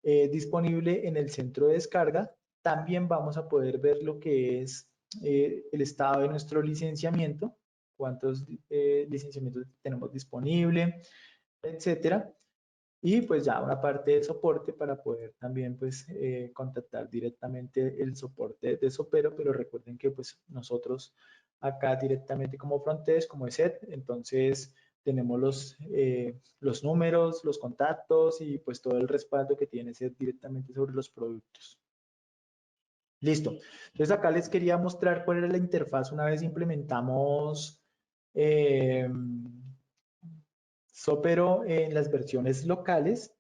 disponible en el centro de descarga. También vamos a poder ver lo que es el estado de nuestro licenciamiento, cuántos licenciamientos tenemos disponible, etcétera. Y pues ya una parte de soporte para poder también pues contactar directamente el soporte de Sopero, pero recuerden que pues nosotros acá directamente como frontdesk, como ESET, entonces tenemos los números, los contactos y pues todo el respaldo que tiene ESET directamente sobre los productos. Listo. Entonces acá les quería mostrar cuál era la interfaz una vez implementamos eh, Sopero en las versiones locales.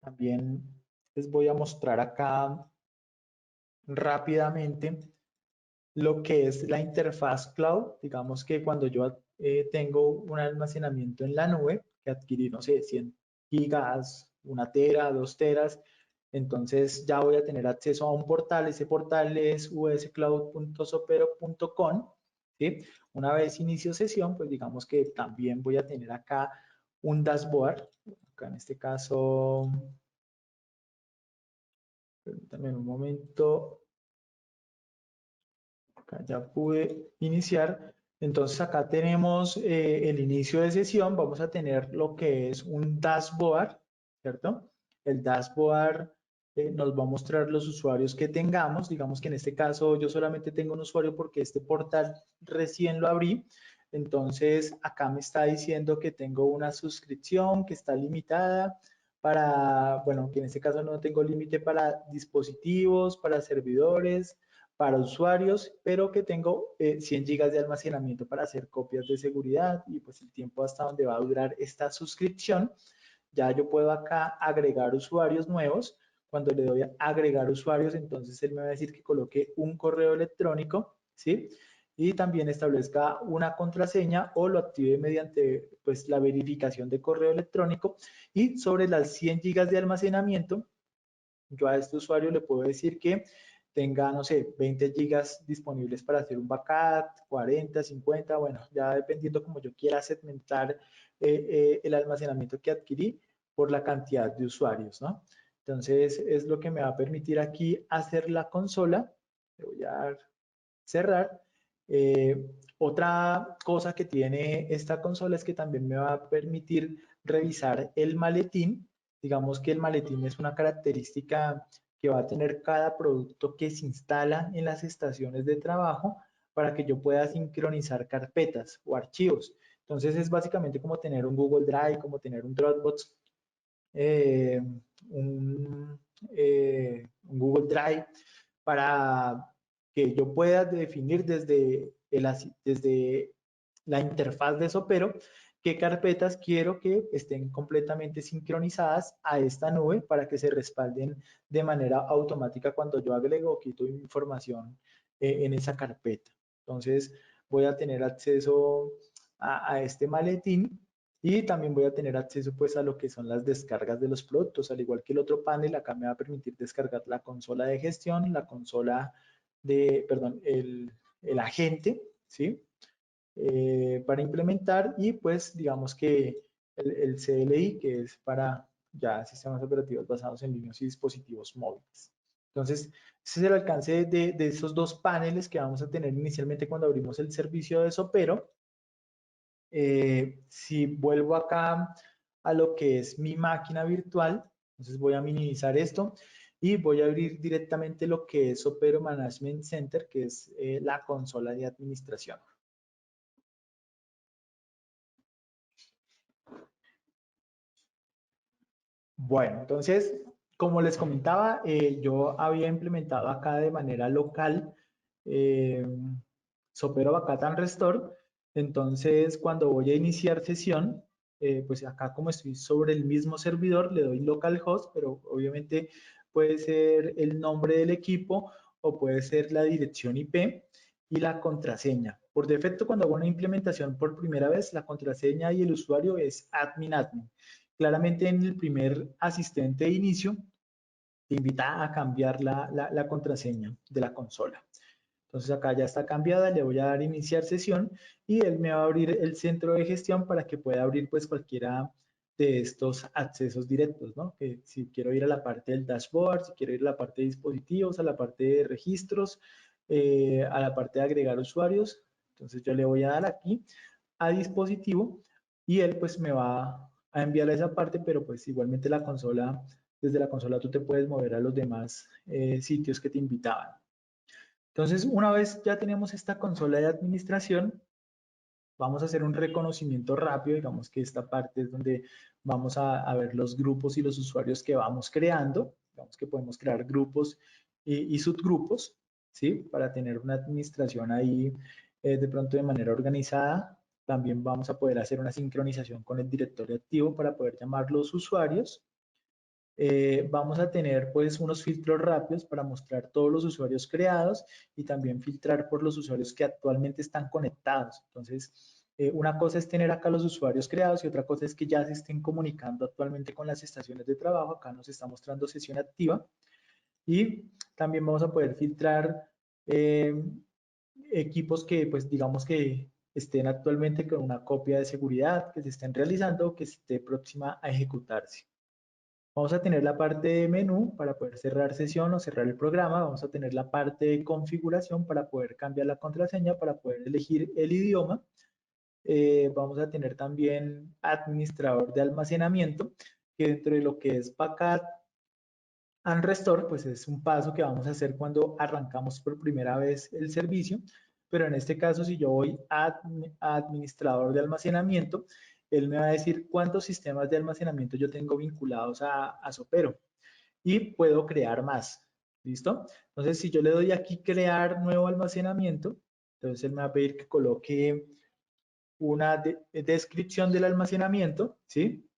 También les voy a mostrar acá rápidamente lo que es la interfaz cloud. Digamos que cuando yo tengo un almacenamiento en la nube, que adquirí, no sé, 100 gigas, 1 tera, 2 teras, entonces ya voy a tener acceso a un portal. Ese portal es uscloud.sopero.com. ¿Sí? Una vez inicio sesión, pues digamos que también voy a tener acá un dashboard. Acá en este caso, permítanme un momento. Acá ya pude iniciar. Entonces acá tenemos el inicio de sesión. Vamos a tener lo que es un dashboard, ¿cierto? El dashboard nos va a mostrar los usuarios que tengamos. Digamos que en este caso yo solamente tengo un usuario porque este portal recién lo abrí. Entonces acá me está diciendo que tengo una suscripción que está limitada para, bueno, que en este caso no tengo límite para dispositivos, para servidores, para usuarios, pero que tengo 100 gigas de almacenamiento para hacer copias de seguridad y pues el tiempo hasta donde va a durar esta suscripción. Ya yo puedo acá agregar usuarios nuevos. Cuando le doy a agregar usuarios, entonces él me va a decir que coloque un correo electrónico, ¿sí? Y también establezca una contraseña o lo active mediante pues la verificación de correo electrónico. Y sobre las 100 gigas de almacenamiento, yo a este usuario le puedo decir que tenga, no sé, 20 gigas disponibles para hacer un backup, 40, 50, bueno, ya dependiendo como yo quiera segmentar el almacenamiento que adquirí por la cantidad de usuarios, ¿no? Entonces, es lo que me va a permitir aquí hacer la consola. Le voy a dar cerrar. Otra cosa que tiene esta consola es que también me va a permitir revisar el maletín. Digamos que el maletín es una característica que va a tener cada producto que se instala en las estaciones de trabajo para que yo pueda sincronizar carpetas o archivos. Entonces es básicamente como tener un Google Drive, como tener un Dropbox, eh, un, un Google Drive para que yo pueda definir desde la interfaz de Sopero qué carpetas quiero que estén completamente sincronizadas a esta nube para que se respalden de manera automática cuando yo agrego o quito información en esa carpeta. Entonces voy a tener acceso a este maletín y también voy a tener acceso pues a lo que son las descargas de los productos, al igual que el otro panel, acá me va a permitir descargar la consola de gestión, la consola perdón, el agente, ¿sí? Para implementar y pues digamos que el CLI, que es para ya sistemas operativos basados en Linux y dispositivos móviles. Entonces, ese es el alcance de esos dos paneles que vamos a tener inicialmente cuando abrimos el servicio de Sopero. Si vuelvo acá a lo que es mi máquina virtual, entonces voy a minimizar esto y voy a abrir directamente lo que es Opero Management Center, que es la consola de administración. Bueno, entonces, como les comentaba, yo había implementado acá de manera local eh, Sopero Backup and Restore. Entonces, cuando voy a iniciar sesión, pues acá como estoy sobre el mismo servidor, le doy localhost, pero obviamente puede ser el nombre del equipo o puede ser la dirección IP y la contraseña. Por defecto, cuando hago una implementación por primera vez, la contraseña y el usuario es admin. Claramente en el primer asistente de inicio te invita a cambiar la contraseña de la consola. Entonces acá ya está cambiada, le voy a dar iniciar sesión y él me va a abrir el centro de gestión para que pueda abrir pues cualquiera de estos accesos directos, ¿no? Que si quiero ir a la parte del dashboard, si quiero ir a la parte de dispositivos, a la parte de registros, a la parte de agregar usuarios, entonces yo le voy a dar aquí a dispositivo y él pues me va a enviar a esa parte, pero pues igualmente la consola, desde la consola tú te puedes mover a los demás sitios que te invitaban. Entonces, una vez ya tenemos esta consola de administración, vamos a hacer un reconocimiento rápido, digamos que esta parte es donde vamos a ver los grupos y los usuarios que vamos creando, digamos que podemos crear grupos y subgrupos, ¿sí? Para tener una administración ahí de pronto de manera organizada. También vamos a poder hacer una sincronización con el directorio activo para poder llamar los usuarios. Vamos a tener pues unos filtros rápidos para mostrar todos los usuarios creados y también filtrar por los usuarios que actualmente están conectados. Entonces, una cosa es tener acá los usuarios creados y otra cosa es que ya se estén comunicando actualmente con las estaciones de trabajo. Acá nos está mostrando sesión activa y también vamos a poder filtrar eh, equipos que pues digamos que estén actualmente con una copia de seguridad, que se estén realizando o que esté próxima a ejecutarse. Vamos a tener la parte de menú para poder cerrar sesión o cerrar el programa. Vamos a tener la parte de configuración para poder cambiar la contraseña, para poder elegir el idioma. Vamos a tener también administrador de almacenamiento, que dentro de lo que es backup and restore, pues es un paso que vamos a hacer cuando arrancamos por primera vez el servicio. Pero en este caso, si yo voy a administrador de almacenamiento, él me va a decir cuántos sistemas de almacenamiento yo tengo vinculados a Sopero y puedo crear más. ¿Listo? Entonces, si yo le doy aquí crear nuevo almacenamiento, entonces él me va a pedir que coloque una descripción del almacenamiento, ¿sí?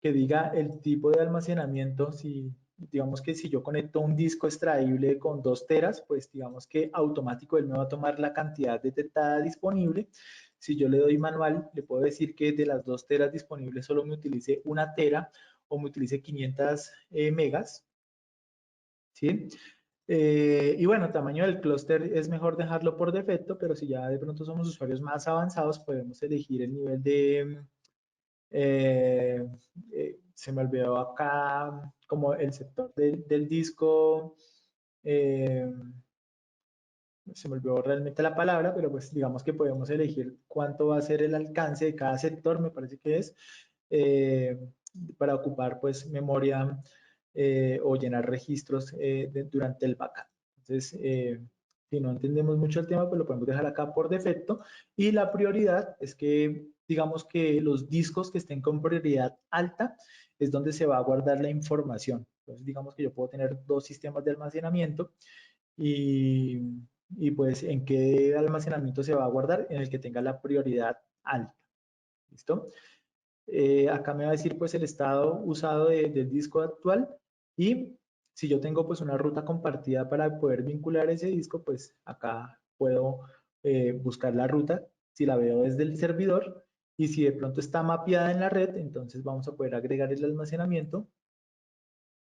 Que diga el tipo de almacenamiento, si digamos que si yo conecto un disco extraíble con 2 teras, pues digamos que automático él me va a tomar la cantidad detectada disponible. Si yo le doy manual, le puedo decir que de las 2 teras disponibles solo me utilice 1 tera o me utilice 500 megas, ¿sí? Y bueno, tamaño del clúster es mejor dejarlo por defecto, pero si ya de pronto somos usuarios más avanzados, podemos elegir el nivel de, eh, se me olvidó acá, como el sector del disco, eh, se me olvidó realmente la palabra, pero pues digamos que podemos elegir cuánto va a ser el alcance de cada sector, me parece que es, eh, para ocupar pues memoria o llenar registros durante el backup. Entonces, si no entendemos mucho el tema, pues lo podemos dejar acá por defecto. Y la prioridad es que, digamos que los discos que estén con prioridad alta es donde se va a guardar la información. Entonces, digamos que yo puedo tener dos sistemas de almacenamiento y, y pues en qué almacenamiento se va a guardar, en el que tenga la prioridad alta. ¿Listo? Acá me va a decir pues el estado usado del disco actual y si yo tengo pues una ruta compartida para poder vincular ese disco, pues acá puedo buscar la ruta si la veo desde el servidor y si de pronto está mapeada en la red, entonces vamos a poder agregar el almacenamiento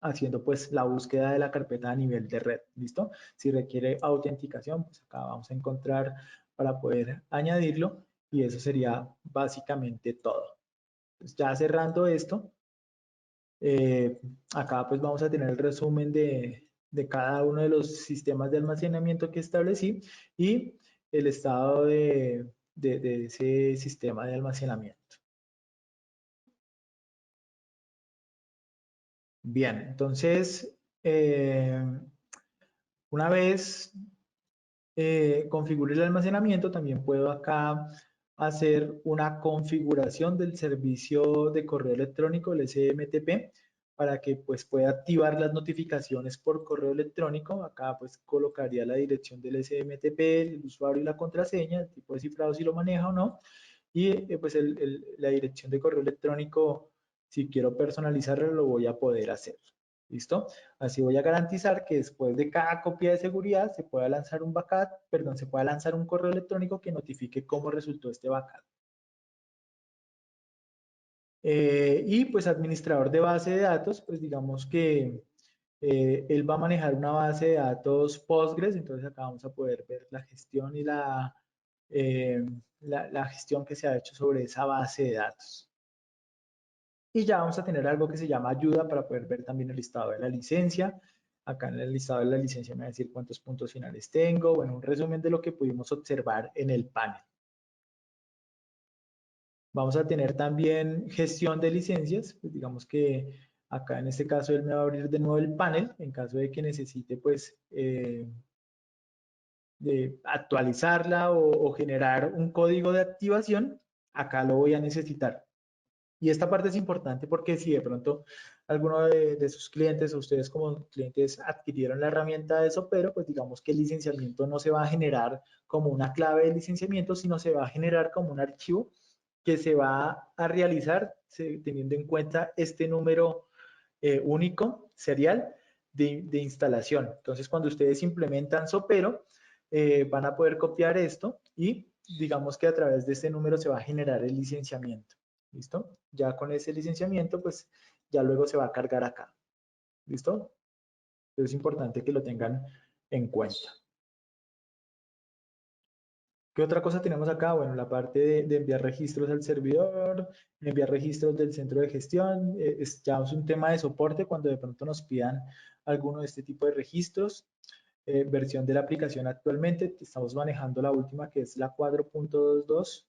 haciendo pues la búsqueda de la carpeta a nivel de red, ¿listo? Si requiere autenticación, pues acá vamos a encontrar para poder añadirlo y eso sería básicamente todo. Pues ya cerrando esto, acá pues vamos a tener el resumen de cada uno de los sistemas de almacenamiento que establecí y el estado de ese sistema de almacenamiento. Bien, entonces, una vez configure el almacenamiento, también puedo acá hacer una configuración del servicio de correo electrónico, el SMTP, para que pues pueda activar las notificaciones por correo electrónico. Acá pues colocaría la dirección del SMTP, el usuario y la contraseña, el tipo de cifrado si lo maneja o no, y pues la dirección de correo electrónico, si quiero personalizarlo, lo voy a poder hacer. ¿Listo? Así voy a garantizar que después de cada copia de seguridad se pueda lanzar un backup, perdón, se pueda lanzar un correo electrónico que notifique cómo resultó este backup. Y pues administrador de base de datos, pues digamos que él va a manejar una base de datos Postgres, entonces acá vamos a poder ver la gestión y la gestión que se ha hecho sobre esa base de datos. Y ya vamos a tener algo que se llama ayuda para poder ver también el listado de la licencia. Acá en el listado de la licencia me va a decir cuántos puntos finales tengo. Bueno, un resumen de lo que pudimos observar en el panel. Vamos a tener también gestión de licencias. Pues digamos que acá en este caso él me va a abrir de nuevo el panel en caso de que necesite pues de actualizarla o generar un código de activación. Acá lo voy a necesitar. Y esta parte es importante porque si de pronto alguno de sus clientes o ustedes como clientes adquirieron la herramienta de Sopero, pues digamos que el licenciamiento no se va a generar como una clave de licenciamiento, sino se va a generar como un archivo que se va a realizar teniendo en cuenta este número único, serial, de instalación. Entonces, cuando ustedes implementan Sopero, van a poder copiar esto y digamos que a través de este número se va a generar el licenciamiento. ¿Listo? Ya con ese licenciamiento, pues ya luego se va a cargar acá. ¿Listo? Entonces es importante que lo tengan en cuenta. ¿Qué otra cosa tenemos acá? Bueno, la parte de enviar registros al servidor, enviar registros del centro de gestión, ya es un tema de soporte cuando de pronto nos pidan alguno de este tipo de registros. Versión de la aplicación actualmente, estamos manejando la última que es la 4.22.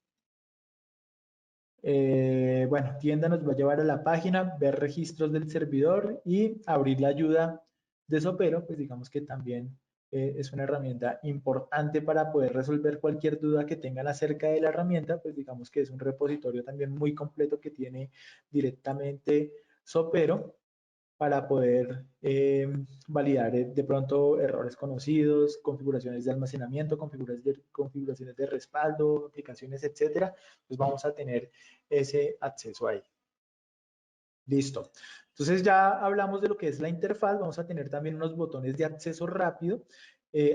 Bueno, tienda nos va a llevar a la página, ver registros del servidor y abrir la ayuda de Sopero, pues digamos que también es una herramienta importante para poder resolver cualquier duda que tengan acerca de la herramienta, pues digamos que es un repositorio también muy completo que tiene directamente Sopero para poder validar de pronto errores conocidos, configuraciones de almacenamiento, configuraciones de respaldo, aplicaciones, etcétera. Pues vamos a tener ese acceso ahí. Listo. Entonces ya hablamos de lo que es la interfaz. Vamos a tener también unos botones de acceso rápido.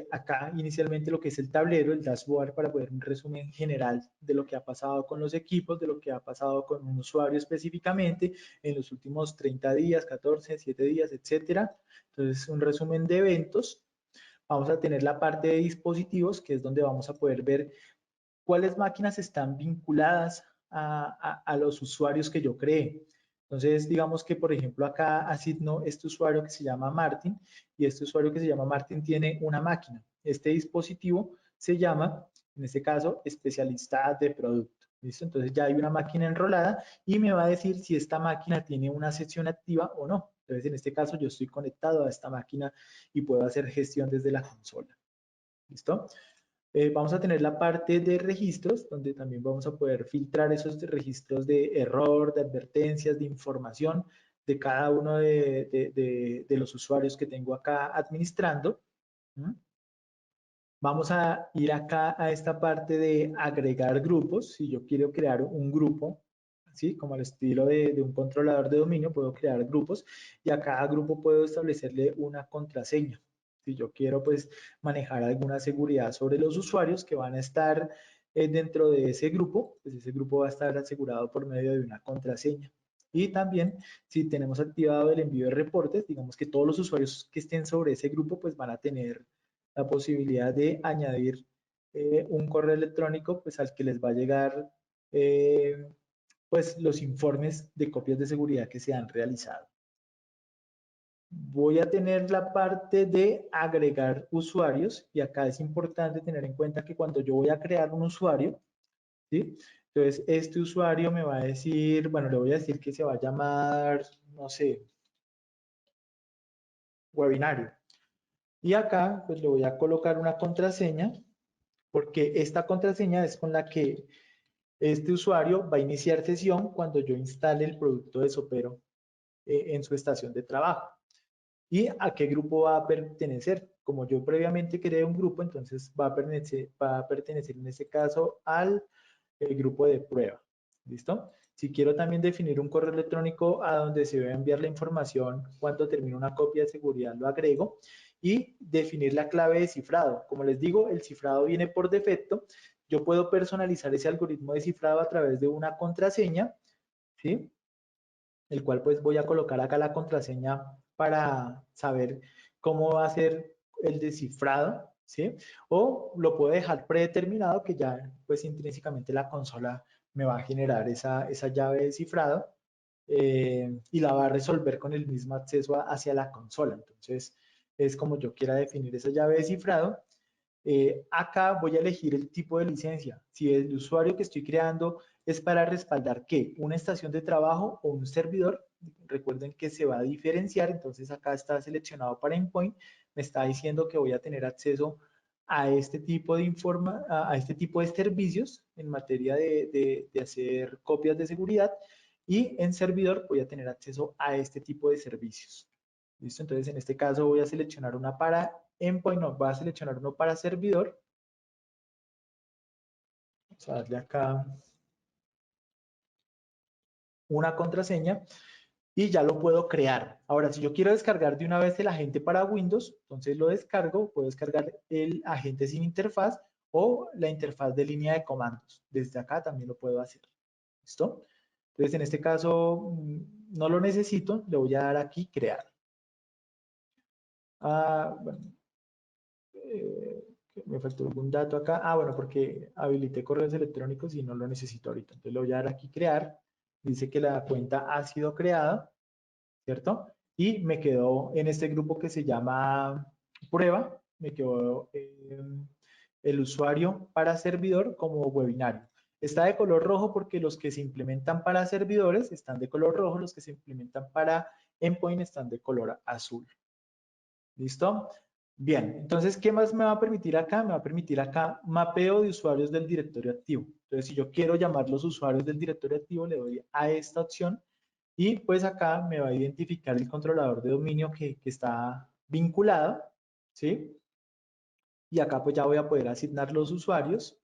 Acá inicialmente lo que es el tablero, el dashboard, para poder un resumen general de lo que ha pasado con los equipos, de lo que ha pasado con un usuario específicamente en los últimos 30 días, 14, 7 días, etcétera. Entonces, un resumen de eventos. Vamos a tener la parte de dispositivos, que es donde vamos a poder ver cuáles máquinas están vinculadas a los usuarios que yo creé. Entonces, digamos que, por ejemplo, acá asigno este usuario que se llama Martin y este usuario que se llama Martin tiene una máquina. Este dispositivo se llama, en este caso, especialista de producto. ¿Listo? Entonces ya hay una máquina enrolada y me va a decir si esta máquina tiene una sesión activa o no. Entonces, en este caso, yo estoy conectado a esta máquina y puedo hacer gestión desde la consola. ¿Listo? Vamos a tener la parte de registros, donde también vamos a poder filtrar esos registros de error, de advertencias, de información de cada uno de los usuarios que tengo acá administrando. ¿Mm? Vamos a ir acá a esta parte de agregar grupos. Si yo quiero crear un grupo, ¿sí? Como al estilo de un controlador de dominio, puedo crear grupos y a cada grupo puedo establecerle una contraseña. Si yo quiero, pues, manejar alguna seguridad sobre los usuarios que van a estar dentro de ese grupo, pues ese grupo va a estar asegurado por medio de una contraseña. Y también, si tenemos activado el envío de reportes, digamos que todos los usuarios que estén sobre ese grupo, pues van a tener la posibilidad de añadir un correo electrónico pues al que les va a llegar pues los informes de copias de seguridad que se han realizado. Voy a tener la parte de agregar usuarios y acá es importante tener en cuenta que cuando yo voy a crear un usuario, ¿sí? Entonces este usuario me va a decir, bueno, le voy a decir que se va a llamar, no sé, webinario. Y acá pues le voy a colocar una contraseña porque esta contraseña es con la que este usuario va a iniciar sesión cuando yo instale el producto de Sopero en su estación de trabajo. ¿Y a qué grupo va a pertenecer? Como yo previamente creé un grupo, entonces va a pertenecer en este caso al grupo de prueba. ¿Listo? Si quiero también definir un correo electrónico a donde se va a enviar la información cuando termine una copia de seguridad, lo agrego y definir la clave de cifrado. Como les digo, el cifrado viene por defecto. Yo puedo personalizar ese algoritmo de cifrado a través de una contraseña, ¿sí? El cual pues voy a colocar acá la contraseña para saber cómo va a ser el descifrado, ¿sí? O lo puedo dejar predeterminado que ya pues intrínsecamente la consola me va a generar esa llave de cifrado y la va a resolver con el mismo acceso hacia la consola. Entonces es como yo quiera definir esa llave de cifrado. Acá voy a elegir el tipo de licencia. Si el usuario que estoy creando es para respaldar ¿qué? Una estación de trabajo o un servidor. Recuerden que se va a diferenciar, entonces acá está seleccionado para endpoint. Me está diciendo que voy a tener acceso a este tipo de a este tipo de servicios en materia de hacer copias de seguridad y en servidor voy a tener acceso a este tipo de servicios. ¿Listo? Entonces en este caso voy a seleccionar una para endpoint, no, voy a seleccionar uno para servidor. Vamos a darle acá una contraseña y ya lo puedo crear. Ahora, si yo quiero descargar de una vez el agente para Windows, entonces lo descargo, puedo descargar el agente sin interfaz o la interfaz de línea de comandos. Desde acá también lo puedo hacer. ¿Listo? Entonces, en este caso, no lo necesito, le voy a dar aquí crear. Bueno, me faltó algún dato acá. Bueno, porque habilité correos electrónicos y no lo necesito ahorita. Entonces, le voy a dar aquí crear. Dice que la cuenta ha sido creada. ¿Cierto? Y me quedó en este grupo que se llama prueba, me quedó el usuario para servidor como webinario. Está de color rojo porque los que se implementan para servidores están de color rojo, los que se implementan para endpoint están de color azul. ¿Listo? Bien, entonces, ¿qué más me va a permitir acá? Me va a permitir acá mapeo de usuarios del directorio activo. Entonces, si yo quiero llamar los usuarios del directorio activo, le doy a esta opción y pues acá me va a identificar el controlador de dominio que está vinculado, ¿sí? Y acá pues ya voy a poder asignar los usuarios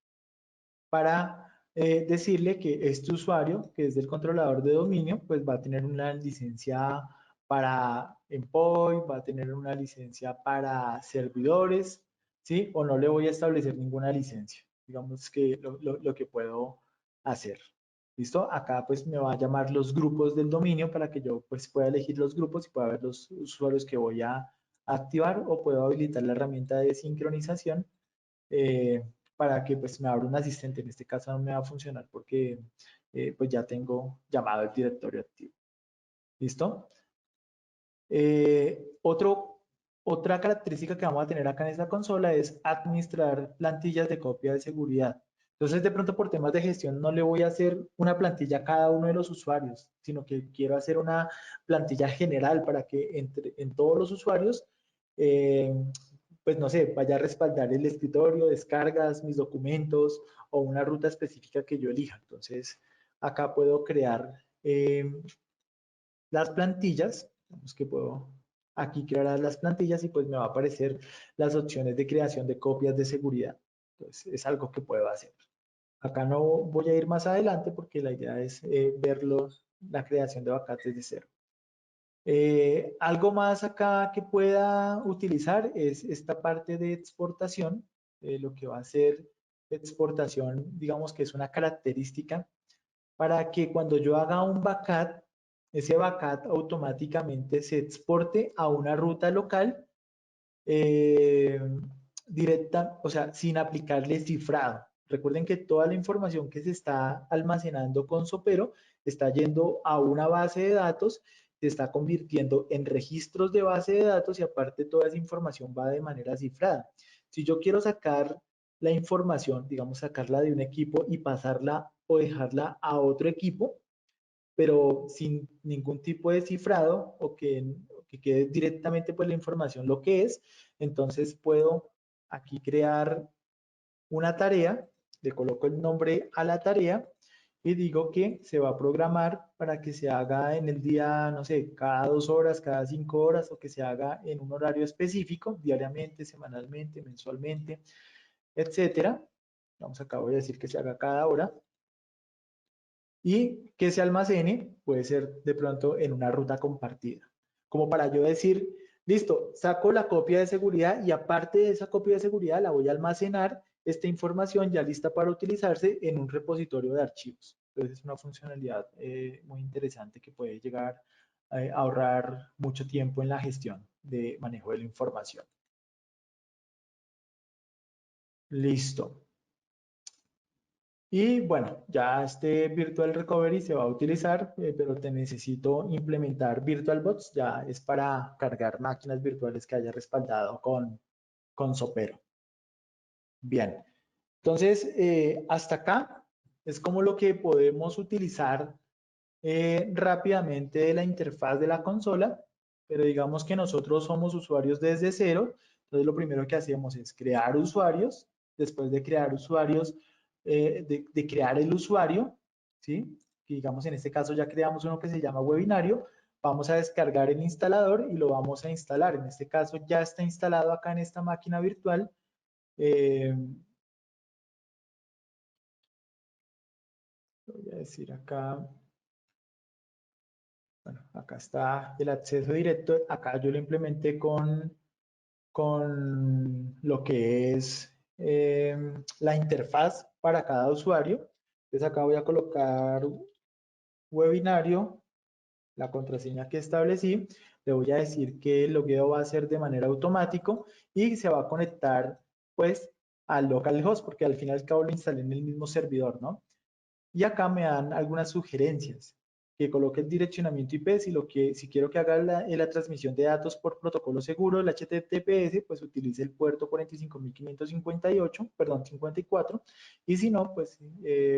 para decirle que este usuario, que es del controlador de dominio, pues va a tener una licencia para endpoint, va a tener una licencia para servidores, ¿sí? O no le voy a establecer ninguna licencia. Digamos que lo que puedo hacer. ¿Listo? Acá pues me va a llamar los grupos del dominio para que yo pues pueda elegir los grupos y pueda ver los usuarios que voy a activar o puedo habilitar la herramienta de sincronización para que pues me abra un asistente. En este caso no me va a funcionar porque pues ya tengo llamado el directorio activo. ¿Listo? Otra característica que vamos a tener acá en esta consola es administrar plantillas de copia de seguridad. Entonces, de pronto por temas de gestión no le voy a hacer una plantilla a cada uno de los usuarios, sino que quiero hacer una plantilla general para que en todos los usuarios, eh, pues no sé, vaya a respaldar el escritorio, descargas, mis documentos o una ruta específica que yo elija. Entonces, acá puedo crear las plantillas, digamos que puedo aquí crear las plantillas y pues me va a aparecer las opciones de creación de copias de seguridad. Entonces, es algo que puedo hacer. Acá no voy a ir más adelante porque la idea es verlo, la creación de backups desde cero. Algo más acá que pueda utilizar es esta parte de exportación, lo que va a ser exportación, digamos que es una característica para que cuando yo haga un backup, ese backup automáticamente se exporte a una ruta local eh, directa, o sea, sin aplicarle cifrado. Recuerden que toda la información que se está almacenando con Sopero está yendo a una base de datos, se está convirtiendo en registros de base de datos y aparte toda esa información va de manera cifrada. Si yo quiero sacar la información, digamos, sacarla de un equipo y pasarla o dejarla a otro equipo, pero sin ningún tipo de cifrado o que quede directamente pues la información lo que es, entonces puedo aquí crear una tarea, le coloco el nombre a la tarea y digo que se va a programar para que se haga en el día, no sé, cada 2 horas, cada 5 horas o que se haga en un horario específico, diariamente, semanalmente, mensualmente, etcétera. Vamos acá, voy a decir que se haga cada hora y que se almacene, puede ser de pronto en una ruta compartida. Como para yo decir, listo, saco la copia de seguridad y aparte de esa copia de seguridad la voy a almacenar esta información ya lista para utilizarse en un repositorio de archivos. Entonces es una funcionalidad muy interesante que puede llegar a ahorrar mucho tiempo en la gestión de manejo de la información. Listo. Y bueno, ya este Virtual Recovery se va a utilizar, pero te necesito implementar VirtualBox, ya es para cargar máquinas virtuales que haya respaldado con Sopero. Bien, entonces hasta acá es como lo que podemos utilizar rápidamente de la interfaz de la consola, pero digamos que nosotros somos usuarios desde cero, entonces lo primero que hacemos es crear usuarios, después de crear usuarios, de crear el usuario, ¿sí? Que digamos en este caso ya creamos uno que se llama webinario, vamos a descargar el instalador y lo vamos a instalar. En este caso ya está instalado acá en esta máquina virtual. Eh, Voy a decir acá, bueno, acá está el acceso directo. Acá yo lo implementé con lo que es la interfaz para cada usuario. Entonces acá voy a colocar webinario, la contraseña que establecí. Le voy a decir que el logueo va a ser de manera automático y se va a conectar pues al localhost porque al final y al cabo lo instalé en el mismo servidor, ¿no? Y acá me dan algunas sugerencias, que coloque el direccionamiento IP, si quiero que haga la transmisión de datos por protocolo seguro, el HTTPS, pues utilice el puerto 45558, perdón, 54, y si no, pues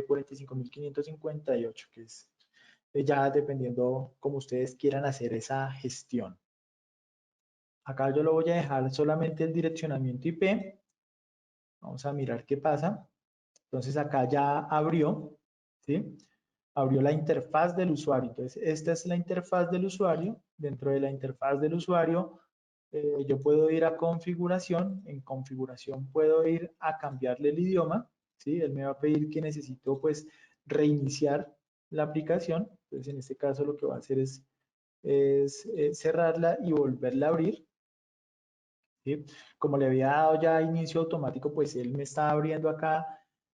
45558, que es ya dependiendo cómo ustedes quieran hacer esa gestión. Acá yo lo voy a dejar solamente el direccionamiento IP. Vamos a mirar qué pasa. Entonces acá ya abrió, ¿sí? Abrió la interfaz del usuario. Entonces, esta es la interfaz del usuario. Dentro de la interfaz del usuario, yo puedo ir a configuración. En configuración puedo ir a cambiarle el idioma, ¿sí? Él me va a pedir que necesito, pues, reiniciar la aplicación. Entonces, en este caso, lo que va a hacer es cerrarla y volverla a abrir. ¿Sí? Como le había dado ya inicio automático, pues él me está abriendo acá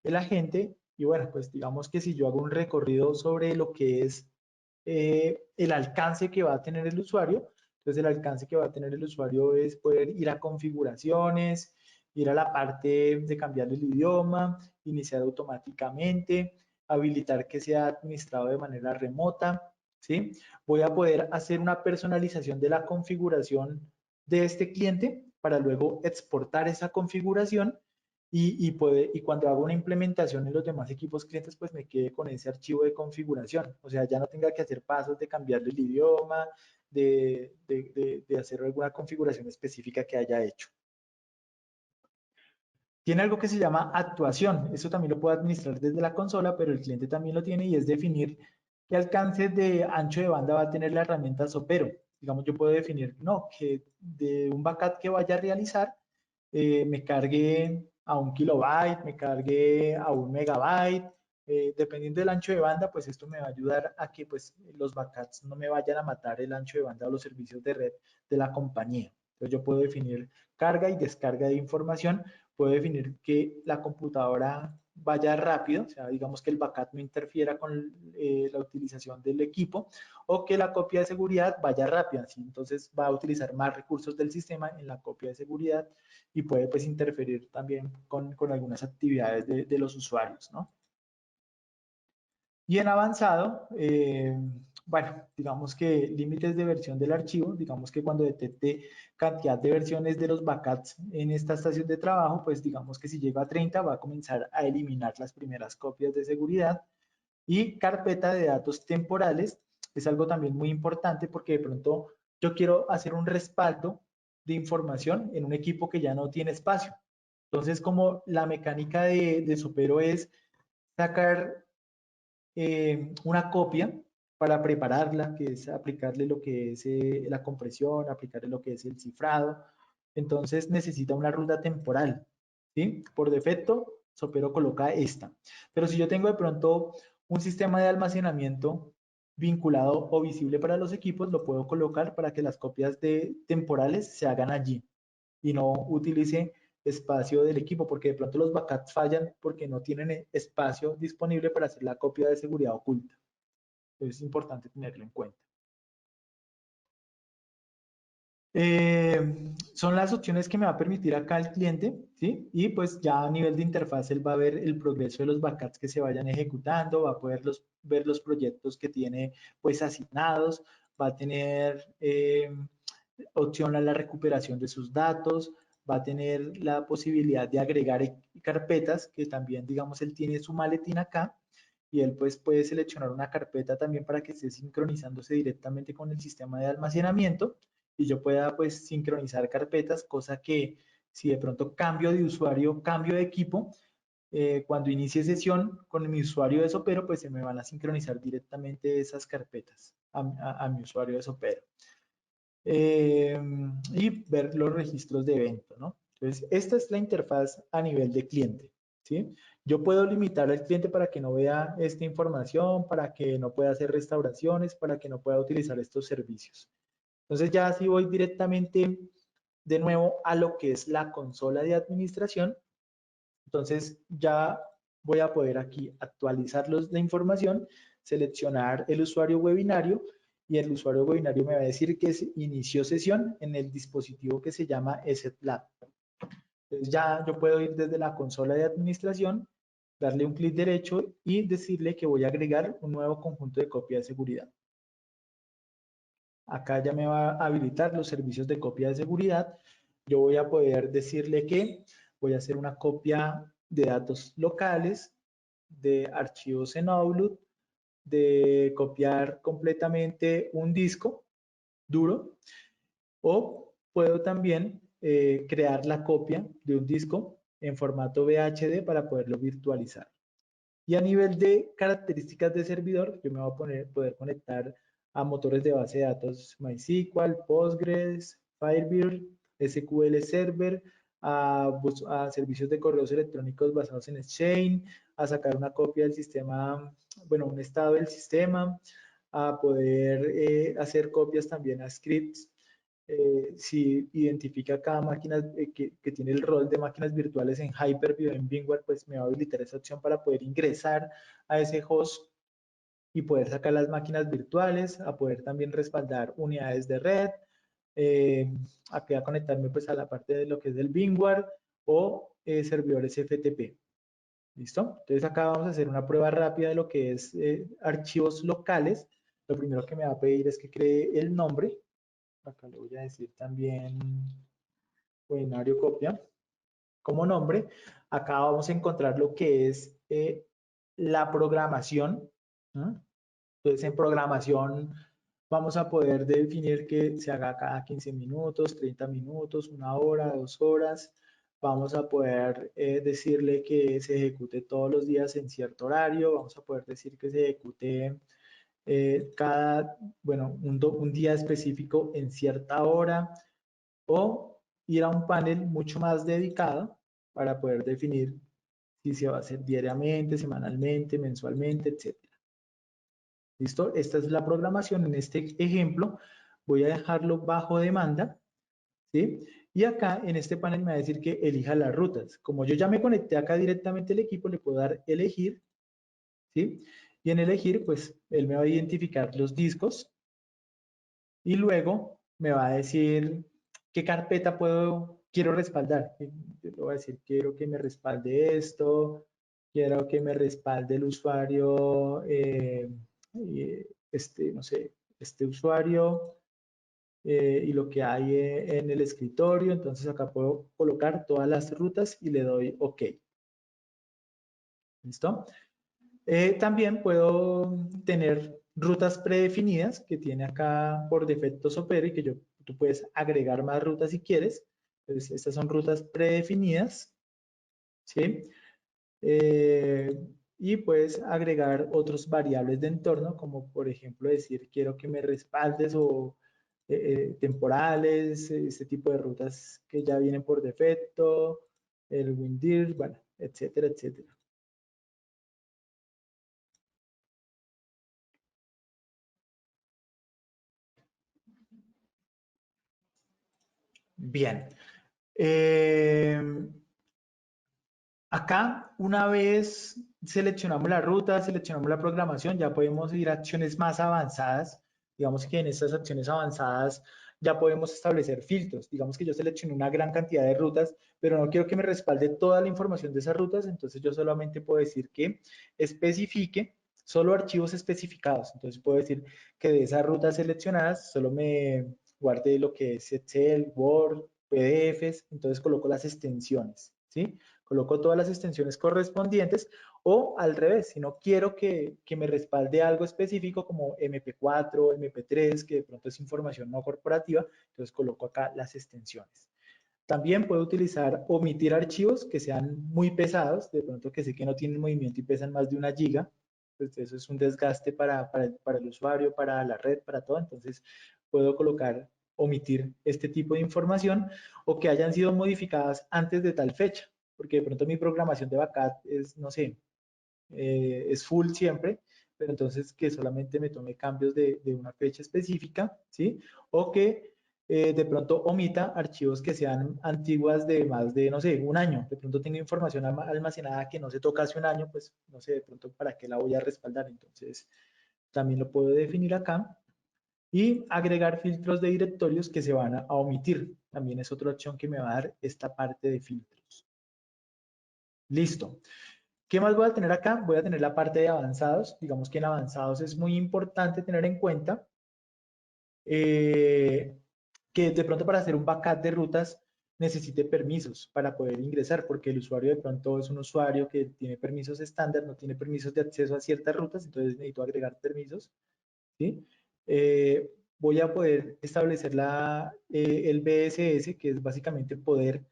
el agente y bueno, pues digamos que si yo hago un recorrido sobre lo que es el alcance que va a tener el usuario, entonces el alcance que va a tener el usuario es poder ir a configuraciones, ir a la parte de cambiar el idioma, iniciar automáticamente, habilitar que sea administrado de manera remota, ¿sí? Voy a poder hacer una personalización de la configuración de este cliente para luego exportar esa configuración y cuando hago una implementación en los demás equipos clientes, pues me quede con ese archivo de configuración. O sea, ya no tenga que hacer pasos de cambiarle el idioma, de hacer alguna configuración específica que haya hecho. Tiene algo que se llama actuación. Eso también lo puedo administrar desde la consola, pero el cliente también lo tiene y es definir qué alcance de ancho de banda va a tener la herramienta Sopero. Digamos, yo puedo definir, no, que de un backup que vaya a realizar, me cargue a 1 kilobyte, me cargue a 1 megabyte. Dependiendo del ancho de banda, pues esto me va a ayudar a que pues, los backups no me vayan a matar el ancho de banda o los servicios de red de la compañía. Entonces yo puedo definir carga y descarga de información, puedo definir que la computadora vaya rápido, o sea, digamos que el backup no interfiera con la utilización del equipo, o que la copia de seguridad vaya rápida, ¿sí? Entonces va a utilizar más recursos del sistema en la copia de seguridad y puede pues interferir también con algunas actividades de los usuarios, ¿no? Y en avanzado, bueno, digamos que límites de versión del archivo, digamos que cuando detecte cantidad de versiones de los backups en esta estación de trabajo, pues digamos que si llega a 30 va a comenzar a eliminar las primeras copias de seguridad. Y carpeta de datos temporales es algo también muy importante porque de pronto yo quiero hacer un respaldo de información en un equipo que ya no tiene espacio. Entonces, como la mecánica de Supero es sacar una copia para prepararla, que es aplicarle lo que es la compresión, aplicarle lo que es el cifrado. Entonces necesita una ruta temporal, ¿sí? Por defecto, Sopero coloca esta. Pero si yo tengo de pronto un sistema de almacenamiento vinculado o visible para los equipos, lo puedo colocar para que las copias temporales se hagan allí y no utilice espacio del equipo, porque de pronto los backups fallan porque no tienen espacio disponible para hacer la copia de seguridad oculta. Entonces es importante tenerlo en cuenta. Son las opciones que me va a permitir acá el cliente, ¿sí? Y pues ya a nivel de interfaz él va a ver el progreso de los backups que se vayan ejecutando, va a poder ver los proyectos que tiene pues asignados, va a tener opción a la recuperación de sus datos, va a tener la posibilidad de agregar carpetas, que también, digamos, él tiene su maletín acá, y él pues puede seleccionar una carpeta también para que esté sincronizándose directamente con el sistema de almacenamiento y yo pueda pues sincronizar carpetas, cosa que si de pronto cambio de usuario, cambio de equipo, cuando inicie sesión con mi usuario de Sopero, pues se me van a sincronizar directamente esas carpetas a mi usuario de Sopero. Y ver los registros de evento, ¿no? Entonces, esta es la interfaz a nivel de cliente, ¿sí? Yo puedo limitar al cliente para que no vea esta información, para que no pueda hacer restauraciones, para que no pueda utilizar estos servicios. Entonces, ya si voy directamente de nuevo a lo que es la consola de administración, entonces ya voy a poder aquí actualizar la información, seleccionar el usuario webinario y el usuario webinario me va a decir que inició sesión en el dispositivo que se llama ESET-Lab. Entonces ya yo puedo ir desde la consola de administración, darle un clic derecho y decirle que voy a agregar un nuevo conjunto de copia de seguridad. Acá ya me va a habilitar los servicios de copia de seguridad. Yo voy a poder decirle que voy a hacer una copia de datos locales, de archivos en Outlook, de copiar completamente un disco duro o puedo también crear la copia de un disco en formato VHD para poderlo virtualizar. Y a nivel de características de servidor, yo me voy a poder conectar a motores de base de datos MySQL, Postgres, Firebird, SQL Server, a servicios de correos electrónicos basados en Exchange, a sacar una copia del sistema, bueno, un estado del sistema, a poder hacer copias también a scripts. Si identifica cada máquina que tiene el rol de máquinas virtuales en Hyper-V o en VMware, pues me va a habilitar esa opción para poder ingresar a ese host y poder sacar las máquinas virtuales, a poder también respaldar unidades de red, aquí a conectarme pues a la parte de lo que es del VMware o servidores FTP. ¿Listo? Entonces acá vamos a hacer una prueba rápida de lo que es archivos locales. Lo primero que me va a pedir es que cree el nombre. Acá le voy a decir también webinario copia. como nombre, acá vamos a encontrar lo que es la programación, ¿no? Entonces, en programación vamos a poder definir que se haga cada 15 minutos, 30 minutos, 1 hora, 2 horas. Vamos a poder decirle que se ejecute todos los días en cierto horario. Vamos a poder decir que se ejecute bueno, un día específico en cierta hora o ir a un panel mucho más dedicado para poder definir si se va a hacer diariamente, semanalmente, mensualmente, etcétera. ¿Listo? Esta es la programación. En este ejemplo voy a dejarlo bajo demanda, ¿sí? Y acá en este panel me va a decir que elija las rutas. Como yo ya me conecté acá directamente al equipo, le puedo dar elegir, ¿sí? Y en elegir, pues él me va a identificar los discos y luego me va a decir qué carpeta quiero respaldar. Yo le voy a decir, quiero que me respalde esto, quiero que me respalde el usuario, no sé, este usuario y lo que hay en el escritorio. Entonces acá puedo colocar todas las rutas y le doy OK. ¿Listo? También puedo tener rutas predefinidas que tiene acá por defecto Sopero y que tú puedes agregar más rutas si quieres. Entonces, estas son rutas predefinidas, ¿sí? Eh, y puedes agregar otros variables de entorno, como por ejemplo decir, quiero que me respaldes o temporales, este tipo de rutas que ya vienen por defecto, el WinDir, bueno, etcétera, etcétera. Bien. Eh, Acá, una vez seleccionamos la ruta, seleccionamos la programación, ya podemos ir a acciones más avanzadas. Digamos que en estas acciones avanzadas ya podemos establecer filtros. Digamos que yo seleccioné una gran cantidad de rutas, pero no quiero que me respalde toda la información de esas rutas, entonces yo solamente puedo decir que especifique solo archivos especificados. Entonces puedo decir que de esas rutas seleccionadas solo me guarde lo que es Excel, Word, PDFs, entonces coloco las extensiones, ¿sí? Coloco todas las extensiones correspondientes o al revés, si no quiero que me respalde algo específico como MP4, MP3, que de pronto es información no corporativa, entonces coloco acá las extensiones. También puedo utilizar omitir archivos que sean muy pesados, de pronto que sé que no tienen movimiento y pesan más de 1 GB, pues eso es un desgaste para el usuario, para la red, para todo, entonces puedo colocar omitir este tipo de información o que hayan sido modificadas antes de tal fecha, porque de pronto mi programación de backup es, no sé, es full siempre, pero entonces que solamente me tome cambios de una fecha específica, ¿sí? O que de pronto omita archivos que sean antiguas de más de, no sé, 1 año. De pronto tengo información almacenada que no se toca hace 1 año, pues no sé, de pronto para qué la voy a respaldar. Entonces, también lo puedo definir acá. Y agregar filtros de directorios que se van a omitir. También es otra opción que me va a dar esta parte de filtros. Listo. ¿Qué más voy a tener acá? Voy a tener la parte de avanzados. Digamos que en avanzados es muy importante tener en cuenta eh, que de pronto para hacer un backup de rutas necesite permisos para poder ingresar, porque el usuario de pronto es un usuario que tiene permisos estándar, no tiene permisos de acceso a ciertas rutas, entonces necesito agregar permisos, ¿sí? Voy a poder establecer el BSS, que es básicamente poder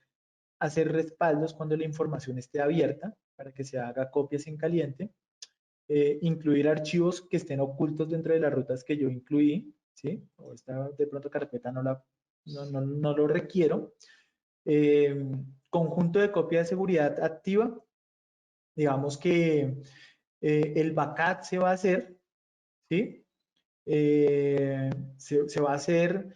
hacer respaldos cuando la información esté abierta para que se haga copias en caliente, incluir archivos que estén ocultos dentro de las rutas que yo incluí, ¿sí? O esta de pronto carpeta no lo requiero. Conjunto de copia de seguridad activa, digamos que el backup se va a hacer, ¿sí? Se va a hacer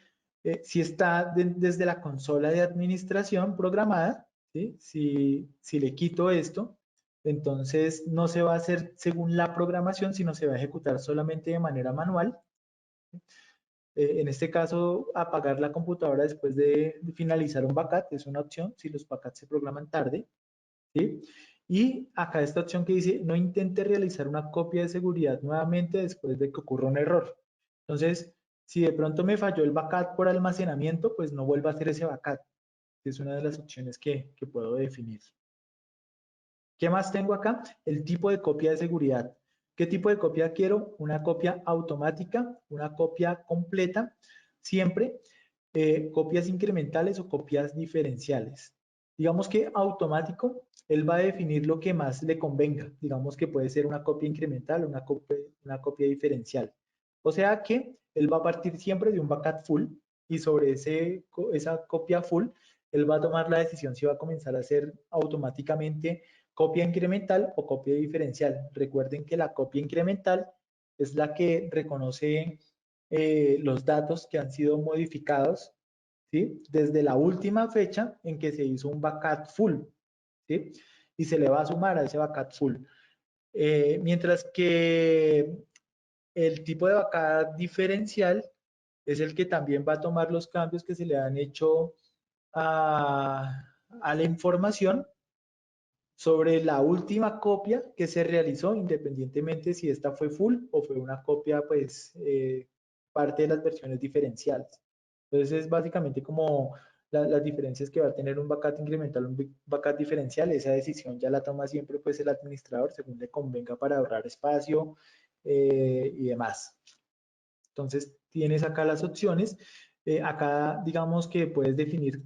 si está desde la consola de administración programada, ¿sí? Si le quito esto, entonces no se va a hacer según la programación, sino se va a ejecutar solamente de manera manual. En este caso, apagar la computadora después de finalizar un backup es una opción si los backups se programan tarde, ¿sí? Y acá esta opción que dice, no intente realizar una copia de seguridad nuevamente después de que ocurra un error. Entonces, si de pronto me falló el backup por almacenamiento, pues no vuelva a hacer ese backup. Es una de las opciones que puedo definir. ¿Qué más tengo acá? El tipo de copia de seguridad. ¿Qué tipo de copia quiero? Una copia automática, una copia completa, siempre, copias incrementales o copias diferenciales. Digamos que automático, él va a definir lo que más le convenga. Digamos que puede ser una copia incremental o una copia diferencial. O sea que él va a partir siempre de un backup full y sobre esa copia full, él va a tomar la decisión si va a comenzar a hacer automáticamente copia incremental o copia diferencial. Recuerden que la copia incremental es la que reconoce los datos que han sido modificados, ¿sí? Desde la última fecha en que se hizo un backup full, ¿sí? Y se le va a sumar a ese backup full. Mientras que el tipo de backup diferencial es el que también va a tomar los cambios que se le han hecho a la información sobre la última copia que se realizó, independientemente si esta fue full o fue una copia, pues, parte de las versiones diferenciales. Entonces, es básicamente como las diferencias que va a tener un backup incremental, un backup diferencial. Esa decisión ya la toma siempre, pues, el administrador, según le convenga para ahorrar espacio y demás. Entonces, tienes acá las opciones. Acá, digamos que puedes definir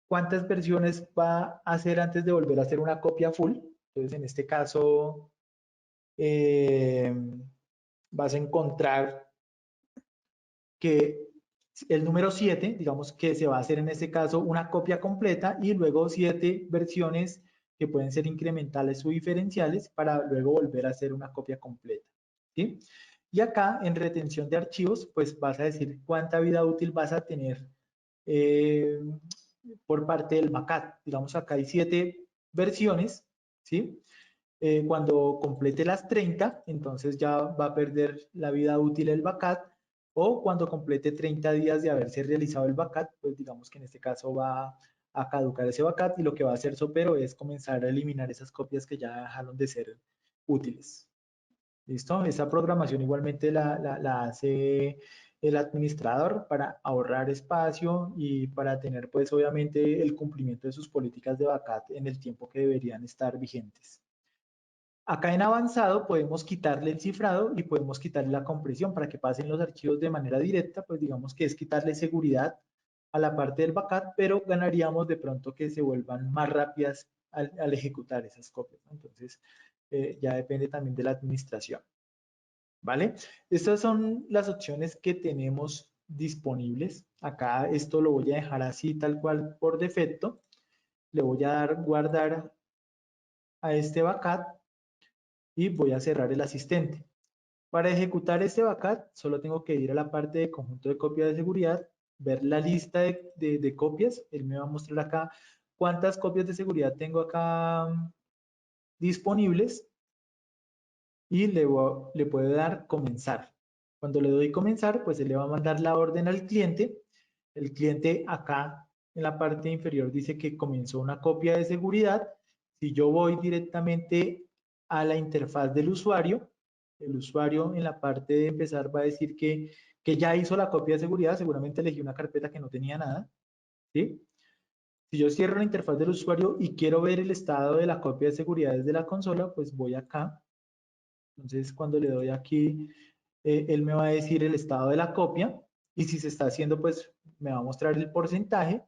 cuántas versiones va a hacer antes de volver a hacer una copia full. Entonces, en este caso, eh, vas a encontrar que el número 7, digamos que se va a hacer en este caso una copia completa y luego 7 versiones que pueden ser incrementales o diferenciales para luego volver a hacer una copia completa. ¿Sí? Y acá en retención de archivos, pues vas a decir cuánta vida útil vas a tener eh, por parte del backup. Digamos, acá hay 7 versiones, ¿sí? Cuando complete las 30, entonces ya va a perder la vida útil el backup, o cuando complete 30 días de haberse realizado el backup, pues digamos que en este caso va a caducar ese backup y lo que va a hacer Sopero es comenzar a eliminar esas copias que ya dejaron de ser útiles. ¿Listo? Esa programación igualmente la hace el administrador para ahorrar espacio y para tener pues obviamente el cumplimiento de sus políticas de backup en el tiempo que deberían estar vigentes. Acá en avanzado podemos quitarle el cifrado y podemos quitarle la compresión para que pasen los archivos de manera directa, pues digamos que es quitarle seguridad a la parte del backup, pero ganaríamos de pronto que se vuelvan más rápidas al ejecutar esas copias, ¿no? Entonces, ya depende también de la administración, ¿vale? Estas son las opciones que tenemos disponibles. Acá esto lo voy a dejar así tal cual por defecto. Le voy a dar guardar a este backup y voy a cerrar el asistente. Para ejecutar este backup, solo tengo que ir a la parte de conjunto de copia de seguridad, ver la lista de copias. Él me va a mostrar acá cuántas copias de seguridad tengo acá disponibles y le puedo dar comenzar. Cuando le doy comenzar, pues él le va a mandar la orden al cliente. El cliente acá en la parte inferior dice que comenzó una copia de seguridad. Si yo voy directamente a la interfaz del usuario, el usuario en la parte de empezar va a decir que ya hizo la copia de seguridad, seguramente elegí una carpeta que no tenía nada, ¿sí? Si yo cierro la interfaz del usuario y quiero ver el estado de la copia de seguridad desde la consola, pues voy acá. Entonces, cuando le doy aquí, él me va a decir el estado de la copia y si se está haciendo, pues me va a mostrar el porcentaje,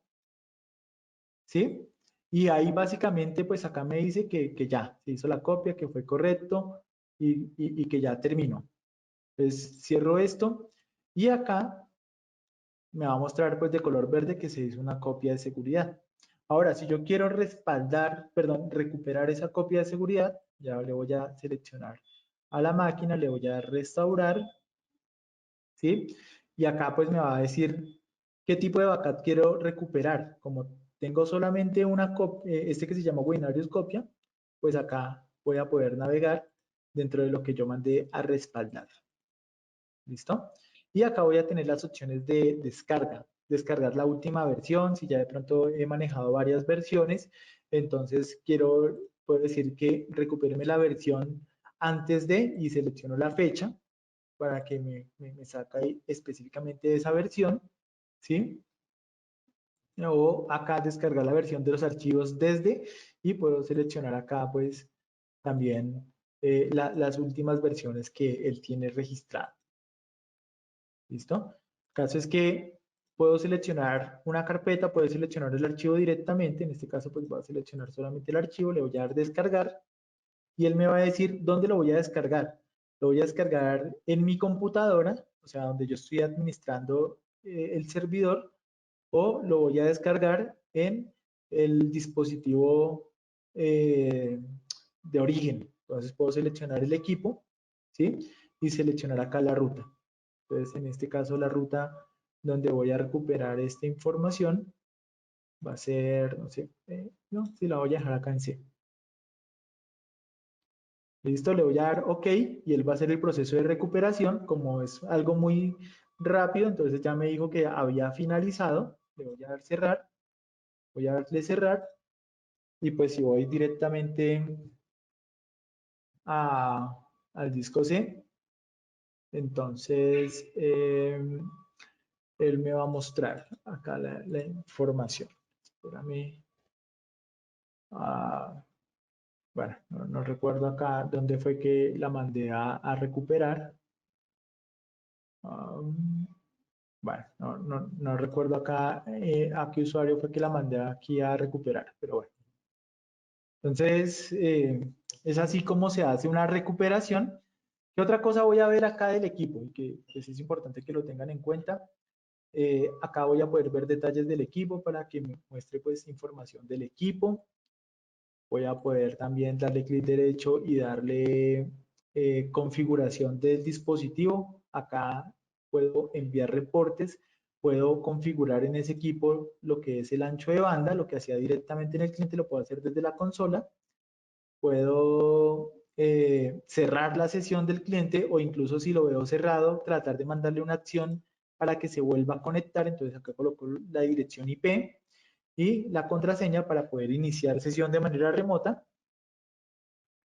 ¿sí? Y ahí básicamente, pues acá me dice que ya se hizo la copia, que fue correcto y que ya terminó. Entonces, cierro esto y acá me va a mostrar pues de color verde que se hizo una copia de seguridad. Ahora, si yo quiero respaldar, perdón, recuperar esa copia de seguridad, ya le voy a seleccionar a la máquina, le voy a dar restaurar, ¿sí? Y acá pues me va a decir qué tipo de backup quiero recuperar. Como tengo solamente una copia, este que se llama Winarius copia, pues acá voy a poder navegar dentro de lo que yo mandé a respaldar. ¿Listo? Y acá voy a tener las opciones de descarga. Descargar la última versión, si ya de pronto he manejado varias versiones, entonces puedo decir que recupéreme la versión antes de y selecciono la fecha para que me saque ahí específicamente esa versión, ¿sí? o acá descargar la versión de los archivos desde, y puedo seleccionar acá pues también las últimas versiones que él tiene registrado. ¿Listo? El caso es que puedo seleccionar una carpeta, puedo seleccionar el archivo directamente. En este caso pues voy a seleccionar solamente el archivo, le voy a dar descargar y él me va a decir dónde lo voy a descargar. Lo voy a descargar en mi computadora, o sea, donde yo estoy administrando el servidor, o lo voy a descargar en el dispositivo de origen. Entonces puedo seleccionar el equipo, ¿sí? Y seleccionar acá la ruta. Entonces, en este caso, la ruta donde voy a recuperar esta información va a ser, no sé, no, si la voy a dejar acá en C. Listo, le voy a dar OK y él va a hacer el proceso de recuperación. Como es algo muy rápido, entonces ya me dijo que había finalizado. Le voy a dar cerrar, voy a darle cerrar y pues si voy directamente al disco C, entonces él me va a mostrar acá la información. Espérame. Ah, bueno, no recuerdo acá dónde fue que la mandé a recuperar. Bueno, no recuerdo acá a qué usuario fue que la mandé aquí a recuperar, pero bueno. Entonces, es así como se hace una recuperación. ¿Qué otra cosa voy a ver acá del equipo? Y que pues, es importante que lo tengan en cuenta. Acá voy a poder ver detalles del equipo para que me muestre pues información del equipo. Voy a poder también darle clic derecho y darle configuración del dispositivo. Acá puedo enviar reportes, puedo configurar en ese equipo lo que es el ancho de banda, lo que hacía directamente en el cliente lo puedo hacer desde la consola. Puedo cerrar la sesión del cliente o incluso si lo veo cerrado, tratar de mandarle una acción para que se vuelva a conectar. Entonces acá coloco la dirección IP y la contraseña para poder iniciar sesión de manera remota.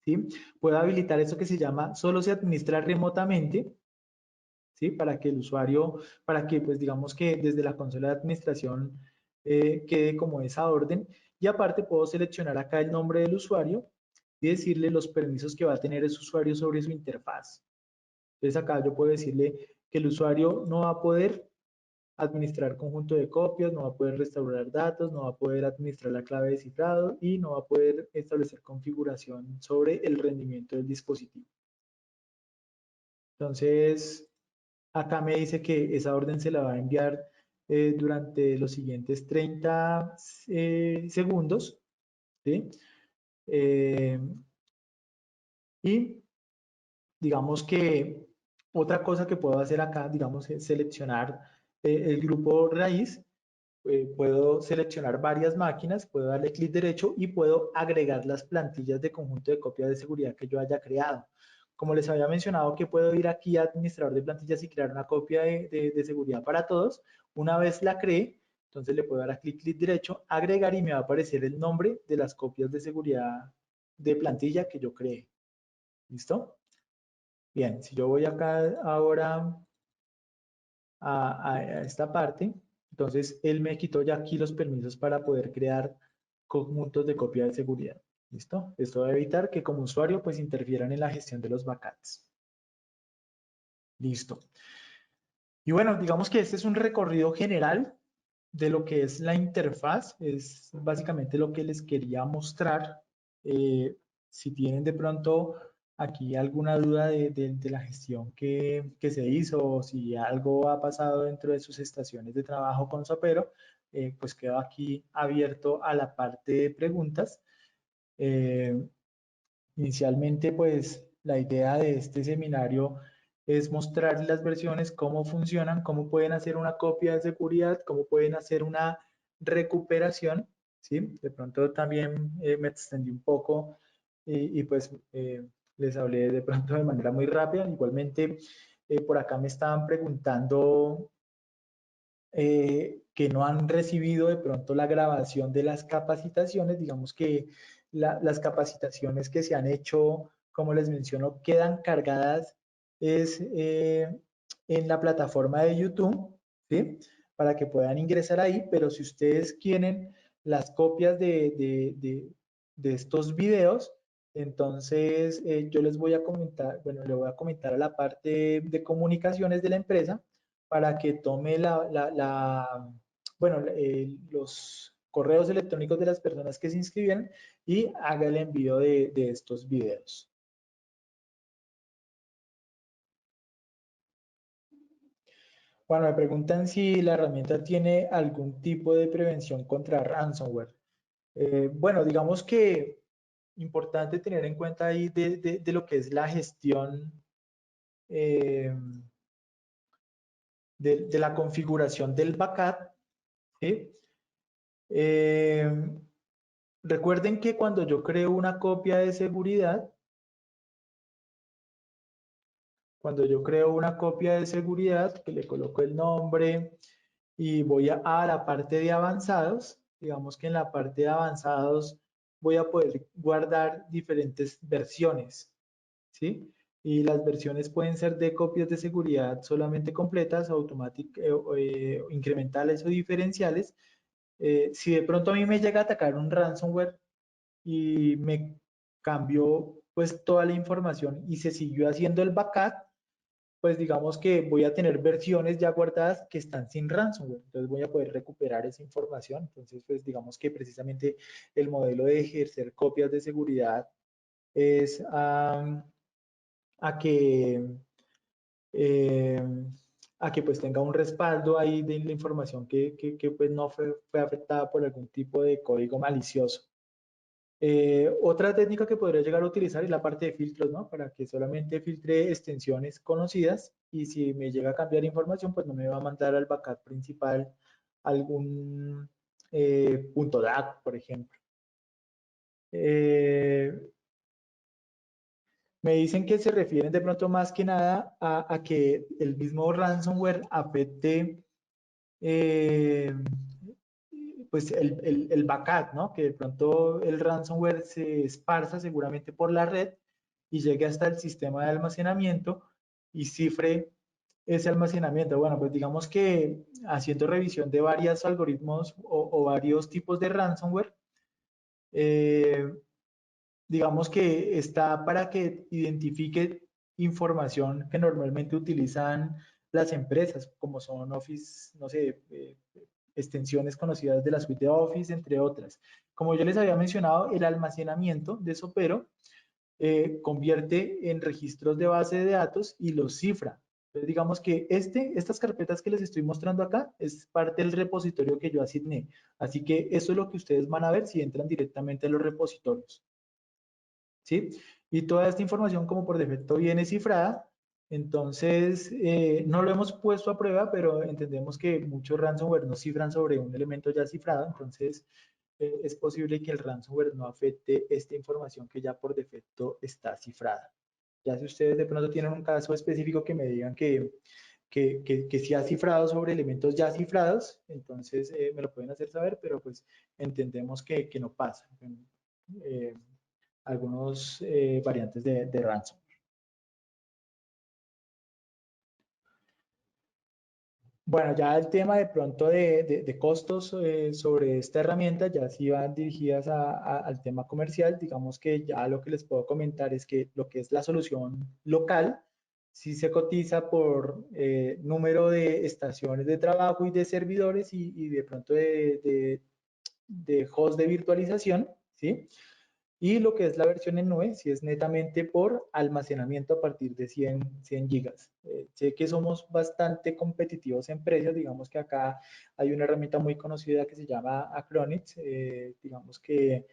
¿Sí? Puedo habilitar eso que se llama solo se administra remotamente, ¿sí? Para que el usuario, para que pues digamos que desde la consola de administración quede como esa orden. Y aparte puedo seleccionar acá el nombre del usuario y decirle los permisos que va a tener ese usuario sobre su interfaz. Entonces acá yo puedo decirle que el usuario no va a poder administrar conjunto de copias, no va a poder restaurar datos, no va a poder administrar la clave de cifrado y no va a poder establecer configuración sobre el rendimiento del dispositivo. Entonces, acá me dice que esa orden se la va a enviar durante los siguientes 30 segundos, ¿sí? Eh, y digamos que otra cosa que puedo hacer acá, digamos, es seleccionar el grupo raíz. Puedo seleccionar varias máquinas, puedo darle clic derecho y puedo agregar las plantillas de conjunto de copias de seguridad que yo haya creado. Como les había mencionado que puedo ir aquí a administrador de plantillas y crear una copia de seguridad para todos. Una vez la cree, entonces le puedo dar a clic derecho, agregar y me va a aparecer el nombre de las copias de seguridad de plantilla que yo creé. ¿Listo? Bien, si yo voy acá ahora a esta parte, entonces él me quitó ya aquí los permisos para poder crear conjuntos de copia de seguridad. ¿Listo? Esto va a evitar que como usuario pues interfieran en la gestión de los backends. Listo. Y bueno, digamos que este es un recorrido general de lo que es la interfaz. Es básicamente lo que les quería mostrar. Si tienen de pronto aquí alguna duda de la gestión que se hizo o si algo ha pasado dentro de sus estaciones de trabajo con Sopero, pues quedo aquí abierto a la parte de preguntas. Eh, Inicialmente, pues la idea de este seminario es mostrar las versiones, cómo funcionan, cómo pueden hacer una copia de seguridad, cómo pueden hacer una recuperación, ¿sí? De pronto también me extendí un poco y pues les hablé de pronto de manera muy rápida. Igualmente, por acá me estaban preguntando que no han recibido de pronto la grabación de las capacitaciones. Digamos que las capacitaciones que se han hecho, como les menciono, quedan cargadas es, en la plataforma de YouTube, ¿sí? para que puedan ingresar ahí, pero si ustedes quieren las copias de estos videos, entonces yo les voy a comentar, bueno, le voy a comentar a la parte de comunicaciones de la empresa para que tome bueno, los correos electrónicos de las personas que se inscribieron y haga el envío de estos videos. Bueno, me preguntan si la herramienta tiene algún tipo de prevención contra ransomware. Bueno, digamos que importante tener en cuenta ahí de lo que es la gestión eh, de la configuración del backup, ¿sí? Eh, Recuerden que cuando yo creo una copia de seguridad, cuando yo creo una copia de seguridad, que le coloco el nombre y voy a la parte de avanzados, digamos que en la parte de avanzados voy a poder guardar diferentes versiones, ¿sí? Y las versiones pueden ser de copias de seguridad solamente completas, automáticas, incrementales o diferenciales. Si de pronto a mí me llega a atacar un ransomware y me cambió pues toda la información y se siguió haciendo el backup, pues digamos que voy a tener versiones ya guardadas que están sin ransomware. Entonces voy a poder recuperar esa información. Entonces, pues digamos que precisamente el modelo de ejercer copias de seguridad es a que, eh, a que pues tenga un respaldo ahí de la información que pues no fue afectada por algún tipo de código malicioso. Otra técnica que podría llegar a utilizar es la parte de filtros, ¿no? Para que solamente filtre extensiones conocidas y si me llega a cambiar información, pues no me va a mandar al backup principal algún punto .dat, por ejemplo. Eh, Me dicen que se refieren de pronto más que nada a que el mismo ransomware afecte eh, pues el backup, ¿no? Que de pronto el ransomware se esparza seguramente por la red y llegue hasta el sistema de almacenamiento y cifre ese almacenamiento. Bueno, pues digamos que haciendo revisión de varios algoritmos o varios tipos de ransomware, eh, digamos que está para que identifique información que normalmente utilizan las empresas, como son Office, no sé, extensiones conocidas de la suite de Office, entre otras. Como yo les había mencionado, el almacenamiento de Sopero convierte en registros de base de datos y los cifra. Entonces, digamos que estas carpetas que les estoy mostrando acá es parte del repositorio que yo asigné. Así que eso es lo que ustedes van a ver si entran directamente a los repositorios. ¿Sí? Y toda esta información como por defecto viene cifrada, entonces no lo hemos puesto a prueba, pero entendemos que muchos ransomware no cifran sobre un elemento ya cifrado, entonces es posible que el ransomware no afecte esta información que ya por defecto está cifrada. Ya si ustedes de pronto tienen un caso específico que me digan que sí ha cifrado sobre elementos ya cifrados, entonces me lo pueden hacer saber, pero pues entendemos que no pasa. Eh, Algunos variantes de ransom. Bueno, ya el tema de pronto de costos sobre esta herramienta ya sí van dirigidas al tema comercial. Digamos que ya lo que les puedo comentar es que lo que es la solución local sí se cotiza por número de estaciones de trabajo y de servidores y de pronto de host de virtualización, ¿sí? Y lo que es la versión en nube, si es netamente por almacenamiento a partir de 100 gigas. Sé que somos bastante competitivos en precios, digamos que acá hay una herramienta muy conocida que se llama Acronix, digamos que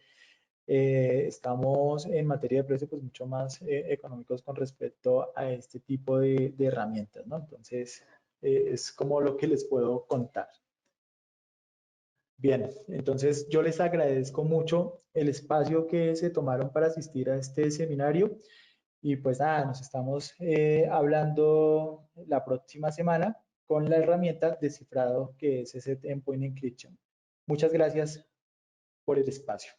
estamos en materia de precio pues mucho más económicos con respecto a este tipo de herramientas, ¿no? Entonces, es como lo que les puedo contar. Bien, entonces yo les agradezco mucho el espacio que se tomaron para asistir a este seminario y pues nada, nos estamos hablando la próxima semana con la herramienta de cifrado que es ese Endpoint Encryption. Muchas gracias por el espacio.